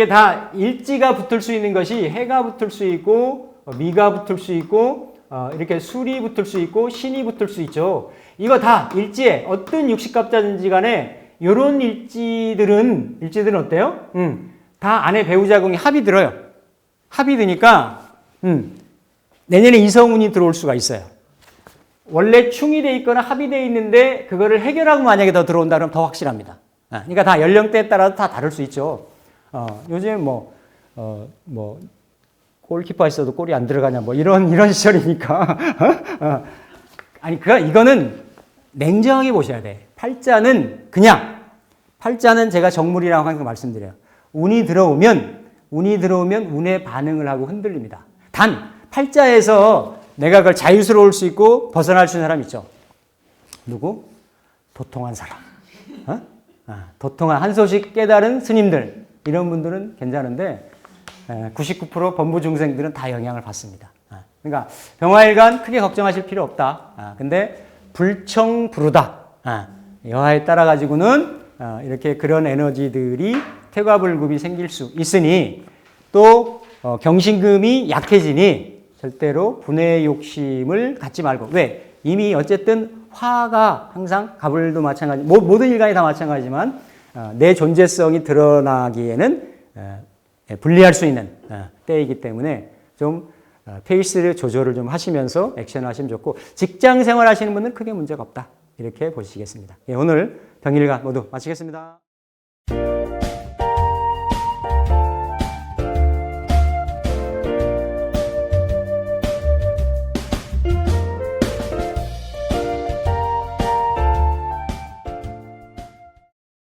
다 일지가 붙을 수 있는 것이 해가 붙을 수 있고 미가 붙을 수 있고 이렇게 술이 붙을 수 있고 신이 붙을 수 있죠. 이거 다 일지에 어떤 육식갑자든지 간에 이런 일지들은 어때요? 다 안에 배우자궁이 합이 들어요. 합이 드니까 내년에 이성운이 들어올 수가 있어요. 원래 충이 돼 있거나 합이 돼 있는데 그거를 해결하고 만약에 더 들어온다 그러면 더 확실합니다. 그러니까 다 연령대에 따라서 다 다를 수 있죠. 요즘 골키퍼 했어도 골이 안 들어가냐 뭐 이런 시절이니까 이거는 냉정하게 보셔야 돼. 팔자는 제가 정물이라고 항상 말씀드려요. 운이 들어오면 운의 반응을 하고 흔들립니다. 단 팔자에서 내가 그걸 자유스러울 수 있고 벗어날 수 있는 사람 있죠. 누구? 도통한 사람. 도통한 한 소식 깨달은 스님들 이런 분들은 괜찮은데 99% 범부 중생들은 다 영향을 받습니다. 그러니까 병화일간 크게 걱정하실 필요 없다. 근데 불청부르다. 여하에 따라 가지고는 이렇게 그런 에너지들이 퇴과불급이 생길 수 있으니 또 경신금이 약해지니 절대로 분해 욕심을 갖지 말고. 왜? 이미 어쨌든 화가 항상 가불도 마찬가지, 모든 일간이 다 마찬가지지만 내 존재성이 드러나기에는 불리할 수 있는 때이기 때문에 좀 페이스를 조절을 좀 하시면서 액션을 하시면 좋고, 직장 생활 하시는 분은 크게 문제가 없다, 이렇게 보시겠습니다. 오늘 병일간 모두 마치겠습니다.